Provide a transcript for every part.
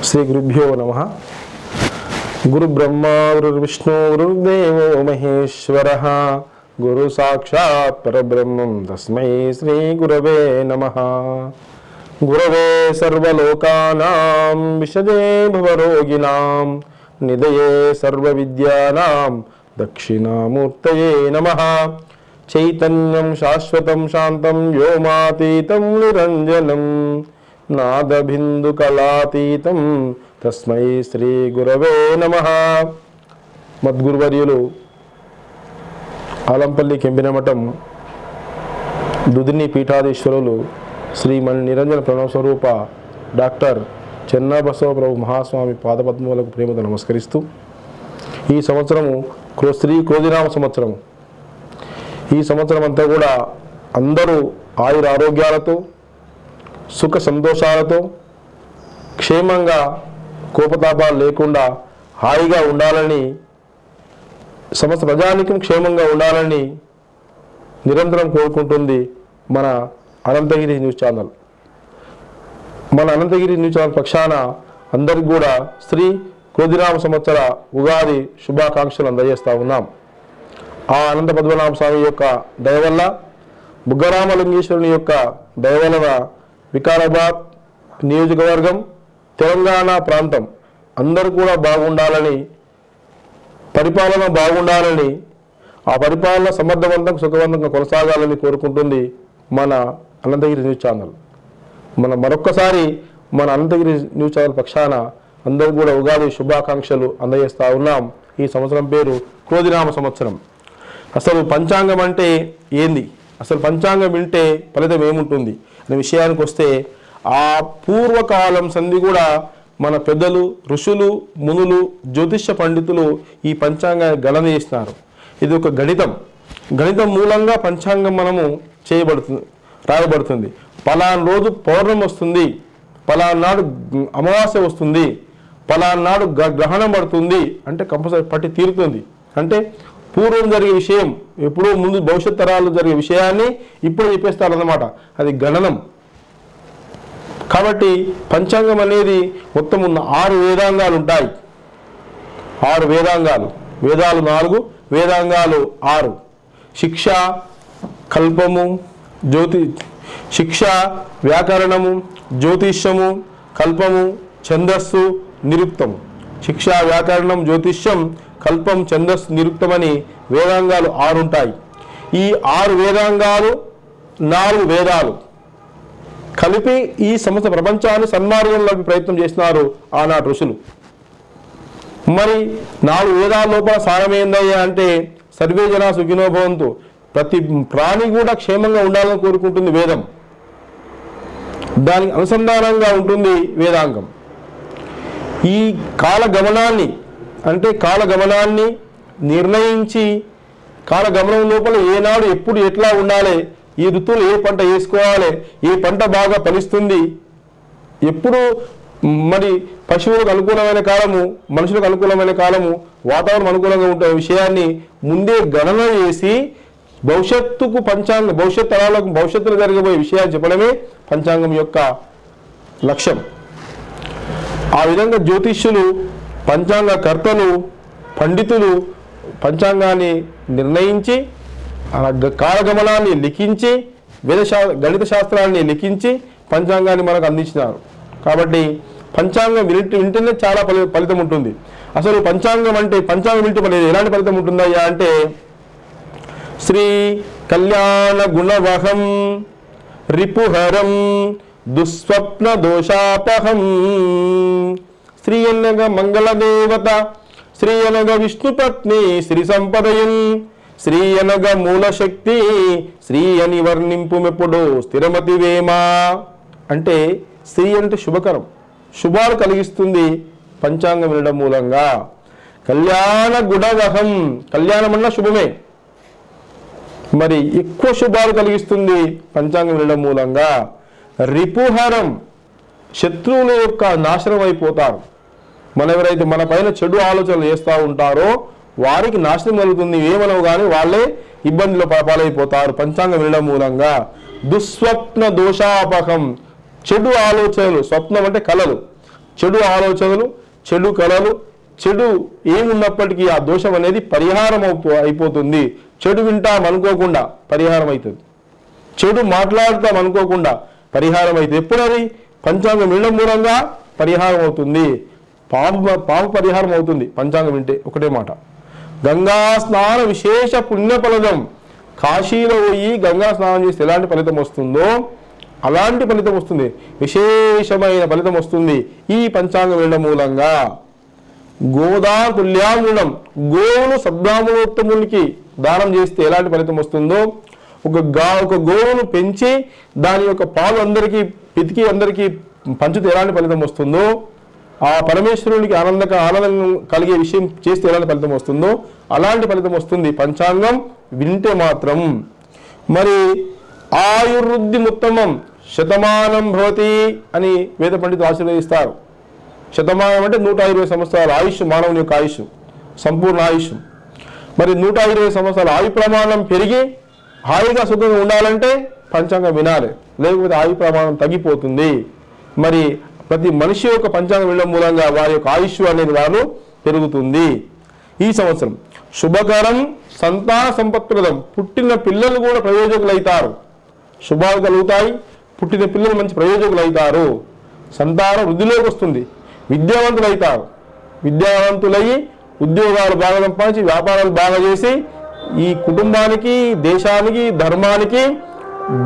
श्री गुरुभ्यो नमः। गुरु ब्रह्मा गुरु विष्णु गुरुदेवो महेश्वरः गुरु साक्षात् परब्रह्मं तस्मै श्री गुरवे नमः। गुरवे सर्वलोकानां विशदे भवरोगिणां निधये सर्वविद्यानां दक्षिणामूर्तये नमः। चैतन्यं शाश्वतं शान्तं व्योमातीतं निरञ्जनं नादबिन्दुकलातीतं तस्मै श्री गुरवे नमः। మద్గురువర్యులు ఆలంపల్లి కెంపినమఠం దుదిని పీఠాధీశ్వరులు శ్రీ మణి నిరంజన ప్రణవ స్వరూప డాక్టర్ చెన్నబసవ ప్రభు మహాస్వామి పాదపద్మములకు ప్రేమతో నమస్కరిస్తూ ఈ సంవత్సరము శ్రీ క్రోధినామ సంవత్సరము. ఈ సంవత్సరం అంతా కూడా అందరూ ఆయుర ఆరోగ్యాలతో సుఖ సంతోషాలతో క్షేమంగా కోపతాపాలు లేకుండా హాయిగా ఉండాలని, సమస్త ప్రజానికం క్షేమంగా ఉండాలని నిరంతరం కోరుకుంటుంది మన అనంతగిరి న్యూస్ ఛానల్. మన అనంతగిరి న్యూస్ ఛానల్ పక్షాన అందరికి కూడా శ్రీ క్రోధినామ సంవత్సర ఉగాది శుభాకాంక్షలు అందజేస్తూ ఉన్నాం. ఆ అనంత పద్మనాభ స్వామి యొక్క దయ వల్ల, బుగ్గరామలింగేశ్వరుని యొక్క దయ వలన వికారాబాద్ నియోజకవర్గం, తెలంగాణ ప్రాంతం అందరూ కూడా బాగుండాలని, పరిపాలన బాగుండాలని, ఆ పరిపాలన సమర్థవంతంగా సుఖవంతంగా కొనసాగాలని కోరుకుంటుంది మన అనంతగిరి న్యూస్ ఛానల్. మరొక్కసారి మన అనంతగిరి న్యూస్ ఛానల్ పక్షాన అందరూ కూడా ఉగాది శుభాకాంక్షలు అందజేస్తూ ఉన్నాం. ఈ సంవత్సరం పేరు క్రోధినామ సంవత్సరం. అసలు పంచాంగం అంటే ఏంది, అసలు పంచాంగం వింటే ఫలితం ఏముంటుంది అనే విషయానికి వస్తే, ఆ పూర్వకాలం సంధి కూడా మన పెద్దలు, ఋషులు, మునులు, జ్యోతిష్య పండితులు ఈ పంచాంగాన్ని గణన చేసినారు. ఇది ఒక గణితం. గణితం మూలంగా పంచాంగం మనము రాయబడుతుంది. పలానా రోజు పౌర్ణమి వస్తుంది, పలానా నాడు అమావాస్య వస్తుంది, పలానా నాడు గ్రహణం పడుతుంది అంటే కంపల్సరీ పట్టి తీరుతుంది. అంటే పూర్వం జరిగే విషయం, ఎప్పుడో ముందు భవిష్యత్ తరాలు జరిగే విషయాన్ని ఇప్పుడు చెప్పేస్తారన్నమాట. అది గణనం. కాబట్టి పంచాంగం అనేది మొత్తం ఉన్న 6 వేదాంగాలు ఉంటాయి. 6 వేదాంగాలు, వేదాలు 4, వేదాంగాలు 6. శిక్ష, కల్పము, శిక్ష, వ్యాకరణము, జ్యోతిష్యము, కల్పము, ఛందస్సు, నిరుక్తము. శిక్ష, వ్యాకరణం, జ్యోతిష్యం, కల్పం, ఛందస్సు, నిరుక్తమని వేదాంగాలు 6 ఉంటాయి. ఈ 6 వేదాంగాలు 4 వేదాలు కలిపి ఈ సమస్త ప్రపంచాన్ని సన్మార్గంలోకి ప్రయత్నం చేసినారు ఆనాటి ఋషులు. మరి 4 వేదాల లోపల సారమేందయ్యా అంటే, సర్వే జనా సుఖినో భవంతు, ప్రతి ప్రాణి కూడా క్షేమంగా ఉండాలని కోరుకుంటుంది వేదం. దానికి అనుసంధానంగా ఉంటుంది వేదాంగం. ఈ కాలగమనాన్ని అంటే కాలగమనాన్ని నిర్ణయించి, కాలగమనం లోపల ఏనాడు ఎప్పుడు ఎట్లా ఉండాలి, ఈ ఋతువులు ఏ పంట వేసుకోవాలి, ఏ పంట బాగా ఫలిస్తుంది, ఎప్పుడు మరి పశువులకు అనుకూలమైన కాలము, మనుషులకు అనుకూలమైన కాలము, వాతావరణం అనుకూలంగా ఉండే విషయాన్ని ముందే గణన చేసి భవిష్యత్తుకు భవిష్యత్ తరాలకు భవిష్యత్తులో జరగబోయే విషయాలు చెప్పడమే పంచాంగం యొక్క లక్ష్యం. ఆ విధంగా జ్యోతిష్యులు, పంచాంగ కర్తలు, పండితులు పంచాంగాన్ని నిర్ణయించి, కాలగమనాన్ని లిఖించి, గణిత శాస్త్రాన్ని లిఖించి పంచాంగాన్ని మనకు అందించినారు. కాబట్టి పంచాంగం వింటేనే చాలా ఫలితం ఉంటుంది. అసలు పంచాంగం అంటే, పంచాంగం వింటే ఎలాంటి ఫలితం ఉంటుందయ్యా అంటే, శ్రీ కళ్యాణ గుణవహం రిపుహరం దుస్వప్న దోషాపహం. శ్రీ అనగా మంగళదేవత, శ్రీ అనగా విష్ణుపత్ని, శ్రీ సంపదయం, శ్రీ అనగా మూలశక్తి, శ్రీ అని వర్ణింపుమెప్పుడు స్థిరమతి వేమా. అంటే శ్రీ అంటే శుభకరం, శుభాలు కలిగిస్తుంది పంచాంగం వినడం మూలంగా. కళ్యాణ గుణవహం, కళ్యాణం అన్న శుభమే, మరి ఎక్కువ శుభాలు కలిగిస్తుంది పంచాంగం వినడం మూలంగా. రిపుహరం, శత్రువుల యొక్క నాశనం అయిపోతారు. ఎవరైతే మన పైన చెడు ఆలోచనలు చేస్తూ ఉంటారో వారికి నాశనం కలుగుతుంది. ఏమనవు కానీ వాళ్ళే ఇబ్బందులు పాలైపోతారు పంచాంగం వినడం మూలంగా. దుస్వప్న దోషాపహం, చెడు ఆలోచనలు, స్వప్నం అంటే కలలు, చెడు ఆలోచనలు, చెడు కళలు, చెడు ఏమున్నప్పటికీ ఆ దోషం అనేది పరిహారం అయిపోతుంది. చెడు వింటాం అనుకోకుండా పరిహారం అవుతుంది, చెడు మాట్లాడతాం అనుకోకుండా పరిహారం అవుతుంది. ఎప్పుడది పంచాంగం వినడం మూలంగా పరిహారం అవుతుంది. పాప పరిహారం అవుతుంది పంచాంగం వింటే. ఒకటే మాట, గంగా స్నాన విశేష పుణ్యఫలదం. కాశీలో పోయి గంగా స్నానం చేస్తే ఎలాంటి ఫలితం వస్తుందో అలాంటి ఫలితం వస్తుంది, విశేషమైన ఫలితం వస్తుంది ఈ పంచాంగం వినడం మూలంగా. గోదా తుల్యాముడం, గోవును సద్బ్రాహ్మణోత్తమునికి దానం చేస్తే ఎలాంటి ఫలితం వస్తుందో, ఒక గోవును పెంచి దాని యొక్క పాలు అందరికీ పితికి అందరికీ పంచితే ఎలాంటి ఫలితం వస్తుందో, ఆ పరమేశ్వరునికి ఆనందం కలిగే విషయం చేస్తే ఎలాంటి ఫలితం వస్తుందో అలాంటి ఫలితం వస్తుంది పంచాంగం వింటే మాత్రం. మరి ఆయుర్వృద్ధి ఉత్తమం శతమానం భవతి అని వేద పండితులు ఆశీర్వదిస్తారు. శతమానం అంటే 120 సంవత్సరాల ఆయుష్, మానవుని యొక్క ఆయుష్, సంపూర్ణ ఆయుష్. మరి 120 సంవత్సరాల ఆయు ప్రమాణం పెరిగి హాయిగా సుఖంగా ఉండాలంటే పంచాంగం వినాలి, లేకపోతే ఆయు ప్రమాణం తగ్గిపోతుంది. మరి ప్రతి మనిషి యొక్క పంచాంగం వినడం మూలంగా వారి యొక్క ఆయుష్ అనేది వారు పెరుగుతుంది. ఈ సంవత్సరం శుభకరం, సంతాన సంపత్ప్రదం. పుట్టిన పిల్లలు కూడా ప్రయోజకులు అవుతారు, శుభాలు కలుగుతాయి, పుట్టిన పిల్లలు మంచి ప్రయోజకులు అవుతారు, సంతానం వృద్ధిలోకి వస్తుంది, విద్యావంతులు అవుతారు, విద్యావంతులయ్యి ఉద్యోగాలు బాగా సంపాదించి వ్యాపారాలు బాగా చేసి ఈ కుటుంబానికి, దేశానికి, ధర్మానికి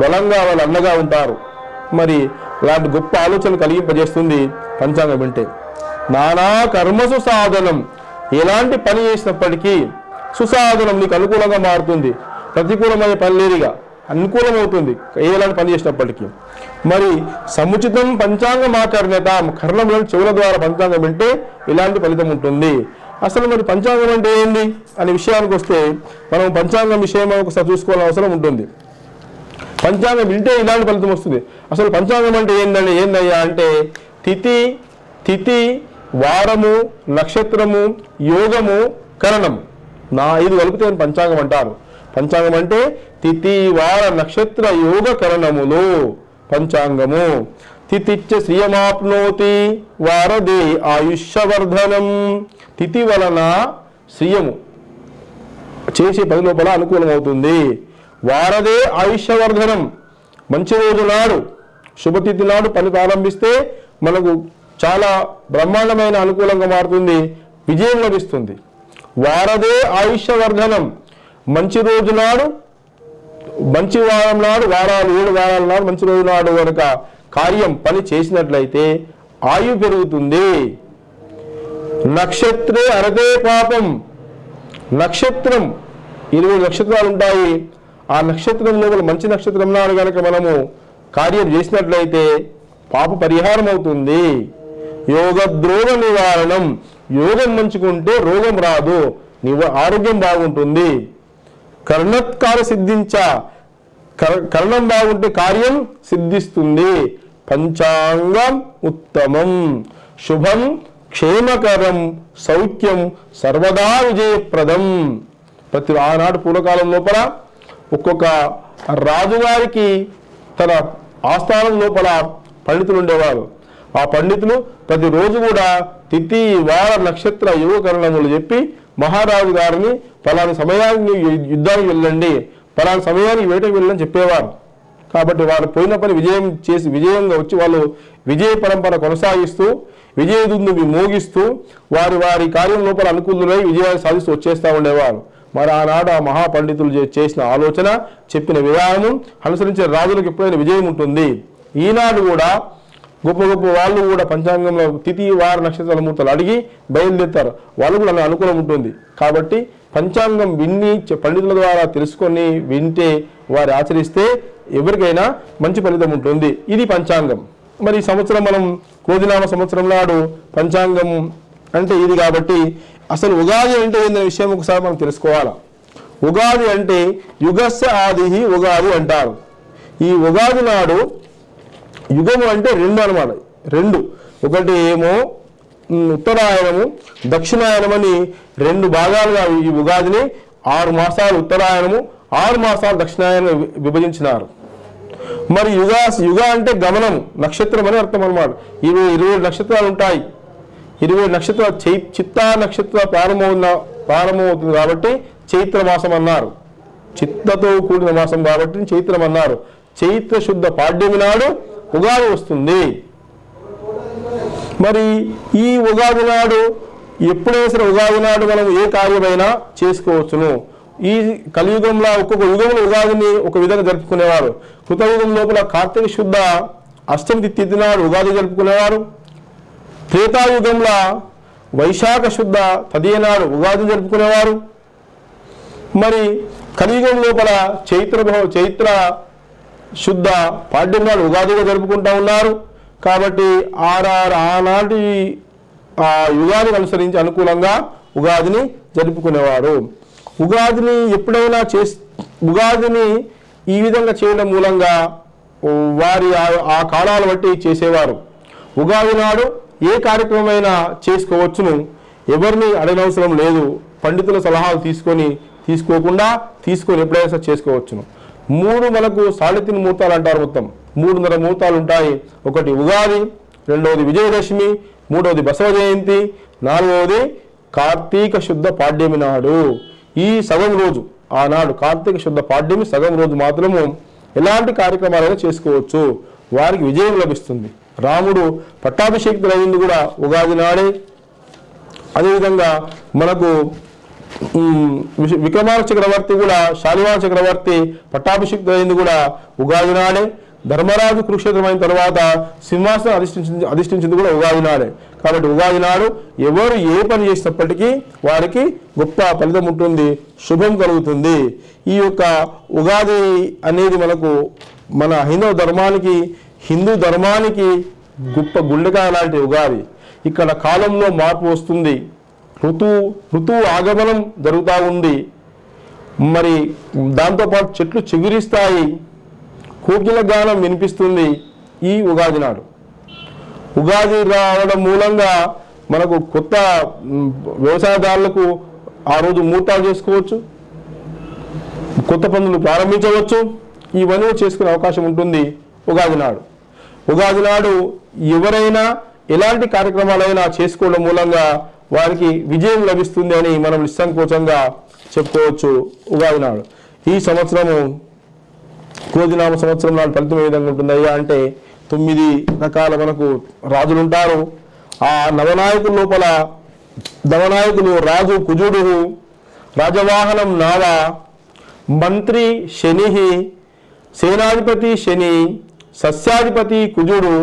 బలంగా వాళ్ళు అండగా ఉంటారు. మరి ఇలాంటి గొప్ప ఆలోచనలు కలిగింపజేస్తుంది పంచాంగం వింటే. నానా కర్మసు సాధనం, ఎలాంటి పని చేసినప్పటికీ సుసాధనం నీకు అనుకూలంగా మారుతుంది, ప్రతికూలమైన పని లేదుగా అనుకూలమవుతుంది ఎలాంటి పని చేసినప్పటికీ. మరి సముచితం పంచాంగం ఆచరణత, కర్ణములను చెవుల ద్వారా పంచాంగం వింటే ఇలాంటి ఫలితం ఉంటుంది. అసలు మరి పంచాంగం అంటే ఏంది అనే విషయానికి వస్తే మనం పంచాంగం విషయం ఒకసారి చూసుకోవాల్సిన అవసరం ఉంటుంది. పంచాంగం వింటే ఇలాంటి ఫలితం వస్తుంది. అసలు పంచాంగం అంటే ఏందయ్యా అంటే తిథి, వారము, నక్షత్రము, యోగము, కరణం, 5 కలిపితే పంచాంగం అంటారు. పంచాంగం అంటే తిథి, వార, నక్షత్ర, యోగ, కరణములు పంచాంగము. తిథిచ్చ శ్రియమాప్నోతి వారదే ఆయుష్యవర్ధనం. తిథి వలన శ్రియము చేసే పని లోపల అనుకూలం అవుతుంది. వారదే ఆయుష్యవర్ధనం, మంచి రోజు నాడు శుభతిథి నాడు పని ప్రారంభిస్తే మనకు చాలా బ్రహ్మాండమైన అనుకూలంగా మారుతుంది, విజయం లభిస్తుంది. వారదే ఆయుష్యవర్ధనం, మంచి రోజు నాడు, మంచి వారం నాడు, 7 వారాల నాడు మంచి రోజు నాడు కనుక కార్యం పని చేసినట్లయితే ఆయు పెరుగుతుంది. నక్షత్రే అరదే పాపం, నక్షత్రం 20 నక్షత్రాలు ఉంటాయి, ఆ నక్షత్రం లోపల మంచి నక్షత్రం నాడు కనుక మనము కార్యం చేసినట్లయితే పాప పరిహారం అవుతుంది. యోగద్రోగ నివారణం, యోగం మంచుకుంటే రోగం రాదు, ఆరోగ్యం బాగుంటుంది. కర్ణత్కార సిద్ధించ, కర్ణం బాగుంటే కార్యం సిద్ధిస్తుంది. పంచాంగం ఉత్తమం, శుభం, క్షేమకరం, సౌఖ్యం, సర్వదా విజయప్రదం. ప్రతి ఆనాడు పూర్వకాలం లోపల ఒక్కొక్క రాజుగారికి తన ఆస్థానం లోపల పండితులు ఉండేవారు. ఆ పండితులు ప్రతిరోజు కూడా తిథి, వార, నక్షత్ర, యోగ, కరణములు చెప్పి మహారాజు గారిని పలాని సమయాన్ని యుద్ధానికి వెళ్ళండి, పలాని సమయానికి వేటకు వెళ్ళని చెప్పేవారు. కాబట్టి వారు పోయిన పని విజయం చేసి విజయంగా వచ్చి వాళ్ళు విజయ పరంపర కొనసాగిస్తూ విజయదుందుని మోగిస్తూ వారి కార్యం లోపల అనుకూలులై విజయాన్ని సాధిస్తూ వచ్చేస్తూ ఉండేవారు. మరి ఆనాడు ఆ మహాపండితులు చేసిన ఆలోచన, చెప్పిన విధానం అనుసరించే రాజులకు ఎప్పుడైనా విజయం ఉంటుంది. ఈనాడు కూడా గొప్ప గొప్ప వాళ్ళు కూడా పంచాంగంలో తిథి, వార, నక్షత్రాల ముహూర్తాలు అడిగి బయలుదేరుతారు, వాళ్ళు కూడా అనుకూలం ఉంటుంది. కాబట్టి పంచాంగం విన్ని పండితుల ద్వారా తెలుసుకొని వింటే వారు ఆచరిస్తే ఎవరికైనా మంచి ఫలితం ఉంటుంది. ఇది పంచాంగం. మరి ఈ సంవత్సరం మనం క్రోధినామ సంవత్సరం నాడు పంచాంగం అంటే ఇది కాబట్టి అసలు ఉగాది అంటే ఏందనే విషయం ఒకసారి మనం తెలుసుకోవాలా. ఉగాది అంటే యుగస్య ఆదిహి ఉగాది అంటారు. ఈ ఉగాది నాడు యుగము అంటే 2 అన్నమాట, 2. ఒకటి ఏమో ఉత్తరాయణము, దక్షిణాయనం అని 2 భాగాలుగా ఈ ఉగాదిని 6 మాసాలు ఉత్తరాయణము, 6 మాసాలు దక్షిణాయనం విభజించినారు. మరి యుగ అంటే గమనం, నక్షత్రం అని అర్థం అన్నమాట. 27 నక్షత్రాలు ఉంటాయి. 27 నక్షత్రాలు చిత్తా నక్షత్ర ప్రారంభమవుతుంది కాబట్టి చైత్ర మాసం అన్నారు. చిత్తతో కూడిన మాసం కాబట్టి చైత్రం అన్నారు. చైత్ర శుద్ధ పాడ్యమి నాడు ఉగాది వస్తుంది. మరి ఈ ఉగాది నాడు ఎప్పుడైనా సరే ఉగాది నాడు మనం ఏ కార్యమైనా చేసుకోవచ్చును. ఈ కలియుగంలో ఒక్కొక్క యుగంలో ఉగాదిని ఒక విధంగా జరుపుకునేవారు. కృతయుగం లోపల కార్తీక శుద్ధ అష్టమి తిథి నాడు ఉగాది జరుపుకునేవారు. త్రేతాయుగంలో వైశాఖ శుద్ధ తదియ నాడు ఉగాది జరుపుకునేవారు. మరి కలియుగం లోపల చైత్ర శుద్ధ పాడ్యం నాడు ఉగాదిగా జరుపుకుంటూ ఉన్నారు. కాబట్టి ఆనాటి ఆ యుగానికి అనుసరించి అనుకూలంగా ఉగాదిని జరుపుకునేవారు. ఉగాదిని ఎప్పుడైనా ఉగాదిని ఈ విధంగా చేయడం మూలంగా వారి ఆ కాలాలు బట్టి చేసేవారు. ఉగాది నాడు ఏ కార్యక్రమమైనా చేసుకోవచ్చును. ఎవరిని అడగనవసరం లేదు. పండితుల సలహాలు తీసుకోకుండా ఎప్పుడైనా చేసుకోవచ్చును. 3 మనకు 3.5 ముహూర్తాలు అంటారు. మొత్తం 3.5 ముహూర్తాలు ఉంటాయి. ఒకటి ఉగాది, రెండవది విజయదశమి, మూడవది బసవ జయంతి, నాలుగవది కార్తీక శుద్ధ పాడ్యమి నాడు. ఈ సగం రోజు ఆనాడు కార్తీక శుద్ధ పాడ్యమి సగం రోజు మాత్రము ఎలాంటి కార్యక్రమాలైనా చేసుకోవచ్చు. వారికి విజయం లభిస్తుంది. రాముడు పట్టాభిషేకుడైంది కూడా ఉగాది నాడే. అదేవిధంగా మనకు విక్రమార్క చక్రవర్తి కూడా శాలివాహన చక్రవర్తి పట్టాభిషేకుడైంది కూడా ఉగాది నాడే. ధర్మరాజు కురుక్షేత్రం అయిన తర్వాత సింహాసనం అధిష్ఠించింది కూడా ఉగాది నాడే. కాబట్టి ఉగాది నాడు ఎవరు ఏ పని చేసినప్పటికీ వారికి గొప్ప ఫలితం ఉంటుంది, శుభం కలుగుతుంది. ఈ యొక్క ఉగాది అనేది మన హిందూ ధర్మానికి గొప్ప గుండెకాయ లాంటి ఉగాది. ఇక్కడ కాలంలో మార్పు వస్తుంది. ఋతువు ఆగమనం జరుగుతూ ఉంది. మరి దాంతోపాటు చెట్లు చిగురిస్తాయి, కోకిల గానం వినిపిస్తుంది. ఈ ఉగాది నాడు ఉగాది రావడం మూలంగా మనకు కొత్త వ్యవసాయదారులకు ఆ రోజు ముహూర్తాలు చేసుకోవచ్చు, కొత్త పనులు ప్రారంభించవచ్చు. ఇవన్నీ చేసుకునే అవకాశం ఉంటుంది ఉగాది నాడు. ఉగాది నాడు ఎవరైనా ఎలాంటి కార్యక్రమాలైనా చేసుకోవడం మూలంగా వారికి విజయం లభిస్తుంది అని మనం నిస్సంకోచంగా చెప్పుకోవచ్చు. ఉగాది నాడు ఈ సంవత్సరము క్రోధినామ సంవత్సరం నాడు ఫలితం ఏ విధంగా ఉంటుంది అయ్యా అంటే 9 రకాల మనకు రాజులు ఉంటారు. ఆ నవనాయకులు రాజు కుజుడు, రాజవాహనం నావ, మంత్రి శని, సేనాధిపతి శని, సస్యాధిపతి కుజుడు,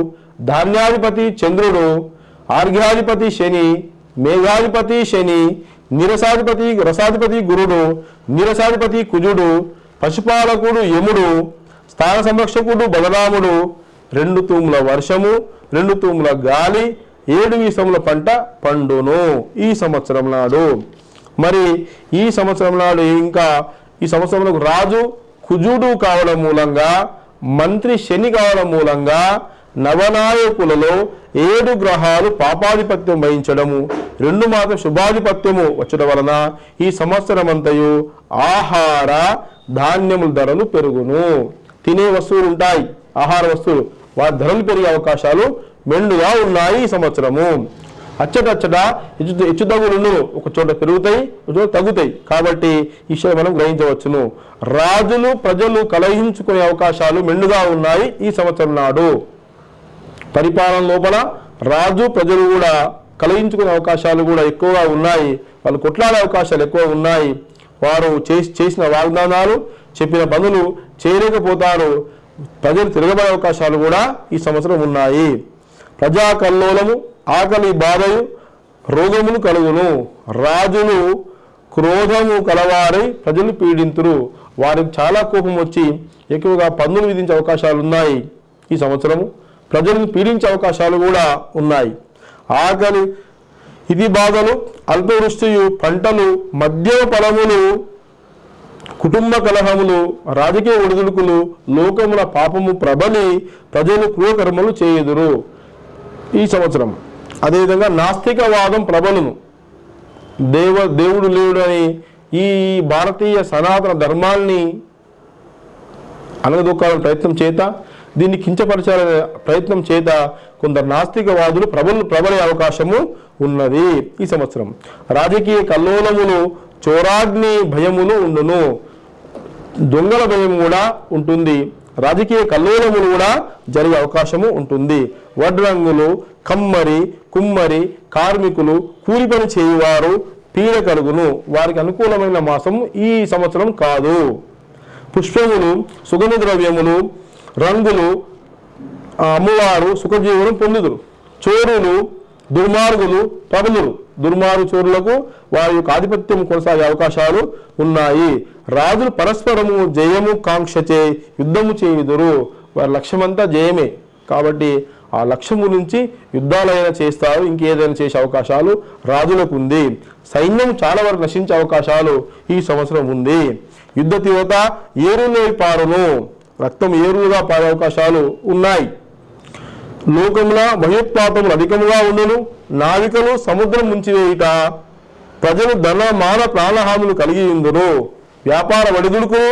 ధాన్యాధిపతి చంద్రుడు, ఆర్ఘ్యాధిపతి శని, మేఘాధిపతి శని, రసాధిపతి గురుడు, నీరసాధిపతి కుజుడు, పశుపాలకుడు యముడు, స్థాన సంరక్షకుడు బలరాముడు, 2 తూముల వర్షము, 2 తూముల గాలి, 7 వీసముల పంట పండును ఈ సంవత్సరం నాడు. మరి ఈ సంవత్సరం నాడు ఇంకా ఈ సంవత్సరంలో రాజు కుజుడు కావడం మూలంగా, మంత్రి శని కావడం మూలంగా నవనాయకులలో 7 గ్రహాలు పాపాధిపత్యం వహించడము, 2 మాత్రం శుభాధిపత్యము వచ్చడం వలన ఈ సంవత్సరం అంతయు ఆహార ధాన్యముల ధరలు పెరుగును. తినే వస్తువులు ఉంటాయి, ఆహార వస్తువులు, వాటి ధరలు పెరిగే అవకాశాలు మెండుగా ఉన్నాయి ఈ సంవత్సరము. అచ్చటచ్చట హెచ్చుతగ్గులు ఒక చోట పెరుగుతాయి, ఒక చోట తగ్గుతాయి. కాబట్టి ఈ విషయం మనం గ్రహించవచ్చును. రాజులు ప్రజలు కలహించుకునే అవకాశాలు మెండుగా ఉన్నాయి ఈ సంవత్సరం నాడు. పరిపాలన లోపల రాజు ప్రజలు కూడా కలహించుకునే అవకాశాలు కూడా ఎక్కువగా ఉన్నాయి. వాళ్ళు కొట్లాడే అవకాశాలు ఎక్కువ ఉన్నాయి. వారు చేసిన వాగ్దానాలు, చెప్పిన పనులు చేయలేకపోతారు. ప్రజలు తిరగబడే అవకాశాలు కూడా ఈ సంవత్సరం ఉన్నాయి. ప్రజా కల్లోలము, ఆకలి బాధలు, రోగములు కలుగును. రాజులు క్రోధము కలవారై ప్రజలు పీడింతురు. వారికి చాలా కోపం వచ్చి ఎక్కువగా పన్నులు విధించే అవకాశాలు ఉన్నాయి ఈ సంవత్సరము. ప్రజలను పీడించే అవకాశాలు కూడా ఉన్నాయి. ఆకలి, ఇది బాధలు, అల్పవృష్టియు, పంటలు, మద్యమ ఫలములు, కుటుంబ కలహములు, రాజకీయ ఒడిదుడుకులు, లోకముల పాపము ప్రబలి ప్రజలు క్రూరకర్మలు చేయుదురు ఈ సంవత్సరం. అదేవిధంగా నాస్తికవాదం ప్రబలును. దేవుడు లేడు అని ఈ భారతీయ సనాతన ధర్మాన్ని అనగదొక్కాలని ప్రయత్నం చేత, దీన్ని కించపరచాలనే ప్రయత్నం చేత కొందరు నాస్తికవాదులు ప్రబలే అవకాశము ఉన్నది ఈ సంవత్సరం. రాజకీయ కల్లోలములు, చోరాగ్ని భయములు ఉండును. దొంగల భయం కూడా ఉంటుంది. రాజకీయ కల్లోలములు కూడా జరిగే అవకాశము ఉంటుంది. వడ్రంగులు, కమ్మరి, కుమ్మరి, కార్మికులు, కూలి పని చేయువారు పీడ కలుగును. వారికి అనుకూలమైన మాసం ఈ సంవత్సరం కాదు. పుష్పములు, సుగంధ ద్రవ్యములు, రంగులు అమ్మవారు సుఖజీవనం పొందుదురు. చోరులు, దుర్మార్గులు ప్రబలురు. దుర్మార్గు చోరులకు వారి యొక్క ఆధిపత్యం కొనసాగే అవకాశాలు ఉన్నాయి. రాజులు పరస్పరము జయము కాంక్షచే యుద్ధము చేయుదురు. వారి లక్ష్యమంతా జయమే కాబట్టి ఆ లక్ష్యం గురించి యుద్ధాలైనా చేస్తారు, ఇంకేదైనా చేసే అవకాశాలు రాజులకు ఉంది. సైన్యం చాలా వరకు నశించే అవకాశాలు ఈ సంవత్సరం ఉంది. యుద్ధ తీవ్రత ఏరులో పారును. రక్తం ఏరులుగా పారే అవకాశాలు ఉన్నాయి. లోకముల భయోత్పాతములు అధికముగా ఉండును. నావికలు సముద్రం ముంచివేయుట, ప్రజలు ధన మాన ప్రాణహాములు కలిగి ఉందురు. వ్యాపార వడిదుడుకును,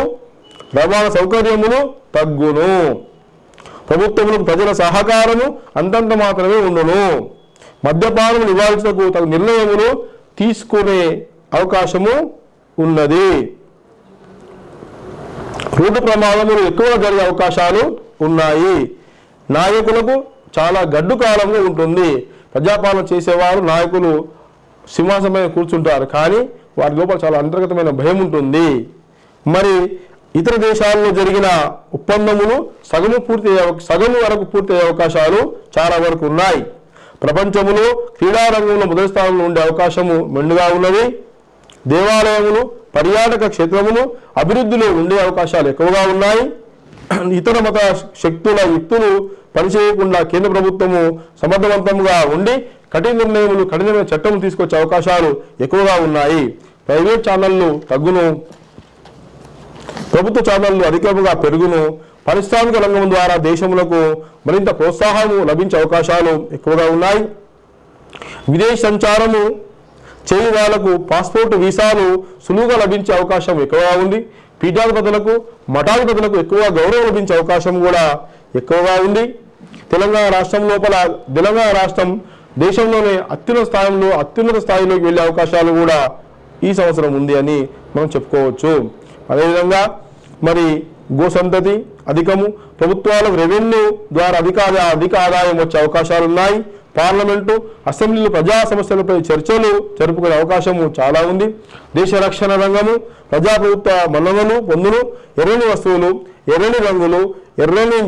రవాణా సౌకర్యములు తగ్గును. ప్రభుత్వములకు ప్రజల సహకారము అంతంత మాత్రమే ఉండును. మద్యపానము నివారించకు తగు నిర్ణయములు తీసుకునే అవకాశము ఉన్నది. రోడ్డు ప్రమాదములు ఎక్కువగా జరిగే అవకాశాలు ఉన్నాయి. నాయకులకు చాలా గడ్డు కాలంగా ఉంటుంది. ప్రజాపాలన చేసేవారు నాయకులు సింహాసనపై కూర్చుంటారు, కానీ వారి లోపల చాలా అంతర్గతమైన భయం ఉంటుంది. మరి ఇతర దేశాల్లో జరిగిన ఒప్పందములు సగము వరకు పూర్తయ్యే అవకాశాలు చాలా వరకు ఉన్నాయి. ప్రపంచములో క్రీడారంగంలో మొదటి స్థానంలో ఉండే అవకాశము మెండుగా ఉన్నది. దేవాలయములు, పర్యాటక క్షేత్రములు అభివృద్ధిలో ఉండే అవకాశాలు ఎక్కువగా ఉన్నాయి. ఇతర మత శక్తుల యుక్తులు పనిచేయకుండా కేంద్ర ప్రభుత్వము సమర్థవంతంగా ఉండి కఠినమైన చట్టం తీసుకొచ్చే అవకాశాలు ఎక్కువగా ఉన్నాయి. ప్రైవేట్ ఛానళ్లు తగ్గును, ప్రభుత్వ ఛానళ్లు అధికంగా పెరుగును. పారిశ్రామిక రంగం ద్వారా దేశములకు మరింత ప్రోత్సాహము లభించే అవకాశాలు ఎక్కువగా ఉన్నాయి. విదేశీ సంచారము చేయు వాళ్లకు పాస్పోర్ట్ వీసాలు సులువుగా లభించే అవకాశం ఎక్కువగా ఉంది. పీఠాధిపతులకు, మఠాధిపతులకు ఎక్కువగా గౌరవం లభించే అవకాశం కూడా ఎక్కువగా ఉంది. తెలంగాణ రాష్ట్రం దేశంలోనే అత్యున్నత స్థాయిలోకి వెళ్ళే అవకాశాలు కూడా ఈ సంవత్సరం ఉంది అని మనం చెప్పుకోవచ్చు. అదేవిధంగా మరి గోసంతతి అధికము, ప్రభుత్వాలకు రెవెన్యూ ద్వారా అధిక ఆదాయం వచ్చే అవకాశాలు ఉన్నాయి. పార్లమెంటు, అసెంబ్లీలు ప్రజా సమస్యలపై చర్చలు జరుపుకునే అవకాశము చాలా ఉంది. దేశ రక్షణ రంగము, ప్రజాప్రభుత్వ మన్ననలు పొందును. ఎర్రని వస్తువులు, ఎర్రని రంగులు, ఎర్రని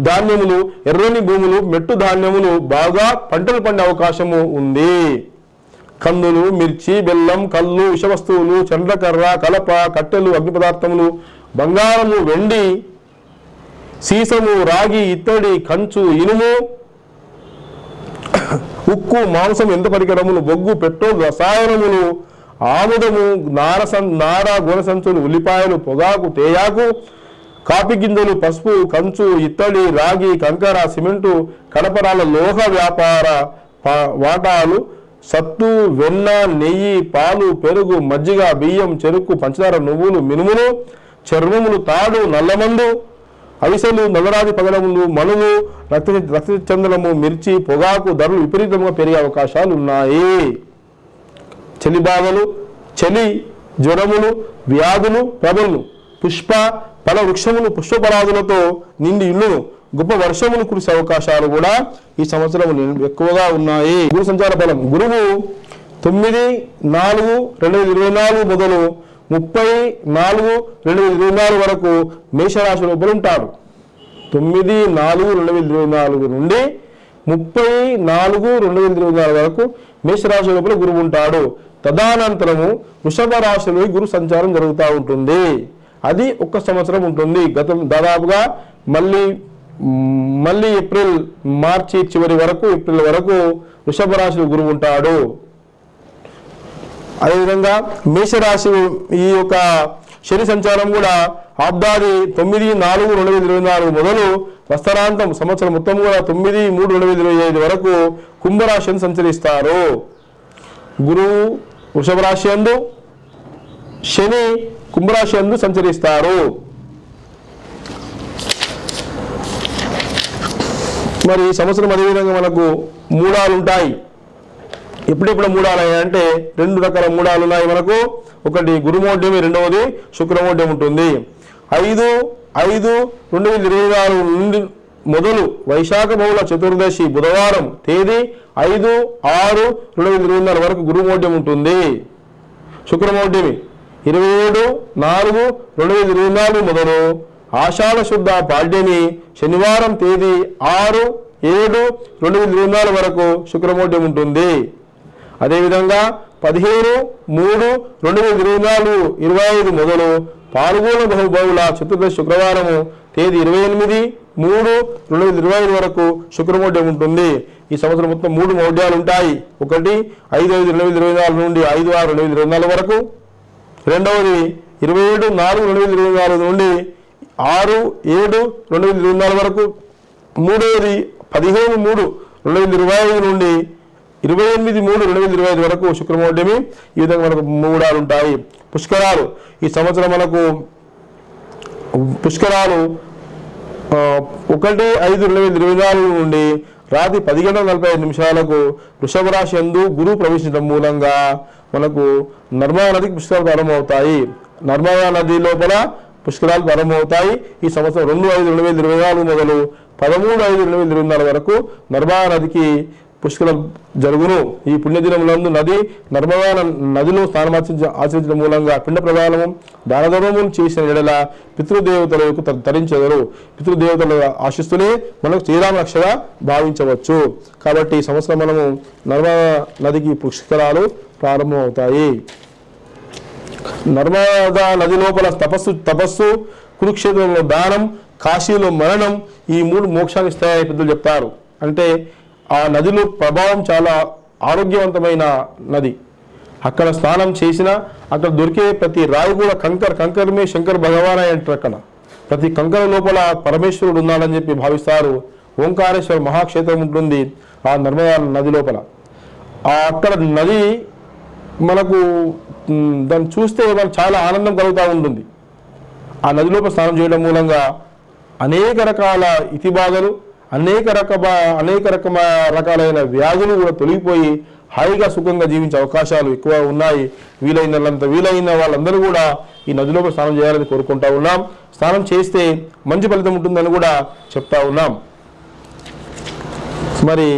ధాన్యములు, ఎర్రని భూములు, మెట్టు ధాన్యములు బాగా పంటలు పండే అవకాశము ఉంది. కందులు, మిర్చి, బెల్లం, కళ్ళు, విషవస్తువులు, చంద్రకర్ర, కలప, కట్టెలు, అగ్ని పదార్థములు, బంగారము, వెండి, సీసము, రాగి, ఇత్తడి, కంచు, ఇనుము, ఉక్కు, మాంసం, ఎంత పరికరములు, బొగ్గు, పెట్రోల్, రసాయనములు, ఆముదము, నార, గోనెసంచులు, ఉల్లిపాయలు, పొగాకు, తేయాకు, కాఫీ గింజలు, పసుపు, కంచు, ఇత్తడి, రాగి, కంకర, సిమెంటు, కడపరాల లోహ వ్యాపార వాటాలు, సత్తు, వెన్న, నెయ్యి, పాలు, పెరుగు, మజ్జిగ, బియ్యం, చెరుకు, పంచదార, నువ్వులు, మినుములు, చర్మములు, తాడు, నల్లమందు, అవిసెలు, నల్లరాది పగడములు, మనులు, రక్తచందనము, మిర్చి, పొగాకు ధరలు విపరీతంగా పెరిగే అవకాశాలు ఉన్నాయి. చలిబాధలు, చలి, జ్వరములు, వ్యాధులు ప్రబలును. ఫల వృక్షములు పుష్పపరాదులతో నిండి ఇల్లును. గొప్ప వర్షములు కురిసే అవకాశాలు కూడా ఈ సంవత్సరం ఎక్కువగా ఉన్నాయి. గురు సంచార బలం, గురువు 9/4/2024 మొదలు 30/4/2024 వరకు మేషరాశి లోపల ఉంటాడు. 9/4/2024 నుండి 30/4/2024 వరకు మేషరాశి లోపల గురువు ఉంటాడు. తదనంతరము వృషభ రాశిలో గురు సంచారం జరుగుతూ ఉంటుంది. అది ఒక్క సంవత్సరం ఉంటుంది. దాదాపుగా మళ్ళీ మార్చి చివరి వరకు, ఏప్రిల్ వరకు వృషభ రాశిలో గురువు ఉంటాడు. అదేవిధంగా మేషరాశి ఈ యొక్క శని సంచారం కూడా ఆబ్దాది 9/4/2024 మొదలు వస్తరాంతం సంవత్సరం మొత్తం కూడా 9/3/2025 వరకు కుంభరాశిని సంచరిస్తారు. గురువు వృషభ రాశి యందు, శని కుంభరాశి యందు సంచరిస్తారు. మరి ఈ సంవత్సరం అదేవిధంగా మనకు మూడాలు ఉంటాయి. ఎప్పుడెప్పుడు మూడాలు అంటే 2 రకాల మూడాలు ఉన్నాయి మనకు. ఒకటి గురుమౌఢ్యం, రెండవది శుక్రమౌఢ్యం ఉంటుంది. 5/5/2024 నుండి మొదలు వైశాఖ బహుళ చతుర్దశి బుధవారం తేదీ 5/6/2024 వరకు గురుమౌఢ్యం ఉంటుంది. శుక్రమౌఢ్యమి 27/4/2024 మొదలు ఆషాఢ శుద్ధ పాడ్యమి శనివారం తేదీ 6/7/2024 వరకు శుక్రమౌఢ్యం ఉంటుంది. అదేవిధంగా 15/3/2024 25 మొదలు పాల్గొన బహుళ చతుర్దశి శుక్రవారము తేదీ 28/3/2025 వరకు శుక్రమౌఢ్యం ఉంటుంది. ఈ సంవత్సరం మొత్తం 3 మౌఢ్యాలు ఉంటాయి. ఒకటి 5/5/2024 నుండి 5/6/2024 వరకు, రెండవది 27/4/2024 నుండి 6/7/2024 వరకు, మూడవది 15/3/2025 నుండి 28/3/2025 వరకు శుక్రమౌఢ్యమి. ఈ విధంగా మనకు మూడాలు ఉంటాయి. పుష్కరాలు ఈ సంవత్సరం మనకు పుష్కరాలు 1/5/2024 నుండి రాత్రి 10:45 వృషభ రాశి యందు గురువు ప్రవేశించడం మూలంగా మనకు నర్మదా నదికి పుష్కరాలు ప్రారంభమవుతాయి. నర్మదా నది లోపల పుష్కరాలు ప్రారంభమవుతాయి. ఈ సంవత్సరం 2/5/2024 మొదలు 13/5/2024 వరకు నర్మదా నదికి పుష్కరాలు జరుగును. ఈ పుణ్యదినములందు నర్మదా నదిలో ఆచరించడం మూలంగా పిండ ప్రదానము దానధర్మములు చేసిన ఎడల పితృదేవతలకు తరించెదరు. పితృదేవతల ఆశిస్తులే మనకు శ్రీరామ రక్షగా భావించవచ్చు. కాబట్టి ఈ సంవత్సరం మనము నర్మదా నదికి పుష్కరాలు ప్రారంభమవుతాయి. నర్మదా నది లోపల తపస్సు, కురుక్షేత్రంలో దానం, కాశీలో మరణం, ఈ 3 మోక్షాన్ని ఇస్తాయని పెద్దలు చెప్తారు. అంటే ఆ నదిలో ప్రభావం చాలా ఆరోగ్యవంతమైన నది. అక్కడ స్నానం చేసినా అక్కడ దొరికే ప్రతి రాయి కూడా కంకరమే శంకర్ భగవాన్ అంటారు. అక్కడ ప్రతి కంకర లోపల పరమేశ్వరుడు ఉన్నాడని చెప్పి భావిస్తారు. ఓంకారేశ్వర మహాక్షేత్రం ఉంటుంది ఆ నర్మదా నది లోపల. అక్కడ నది మనకు దాన్ని చూస్తే మనకు చాలా ఆనందం కలుగుతూ ఉంటుంది. ఆ నది లోపల స్నానం చేయడం మూలంగా అనేక రకాల ఇతిబాధలు, అనేక రకాలైన వ్యాధులు కూడా తొలగిపోయి హాయిగా సుఖంగా జీవించే అవకాశాలు ఎక్కువ ఉన్నాయి. వీలైన వాళ్ళందరూ కూడా ఈ నదిలో స్నానం చేయాలని కోరుకుంటా ఉన్నాం. స్నానం చేస్తే మంచి ఫలితం ఉంటుందని కూడా చెప్తా ఉన్నాం. మరి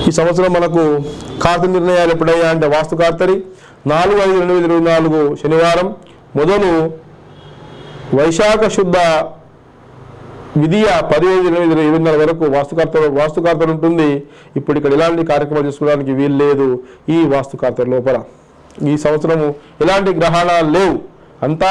ఈ సంవత్సరం మనకు కార్తీ నిర్ణయాలు ఎప్పుడయ్యా అంటే వాస్తు కార్తరి 4/5/2024 శనివారం మొదలు వైశాఖ శుద్ధ విధియ 10/5/2024 వరకు వాస్తుకార్తలు ఉంటుంది. ఇప్పుడు ఇక్కడ ఎలాంటి కార్యక్రమాలు చేసుకోవడానికి వీలు లేదు ఈ వాస్తుకార్తల లోపల. ఈ సంవత్సరము ఎలాంటి గ్రహణాలు లేవు, అంతా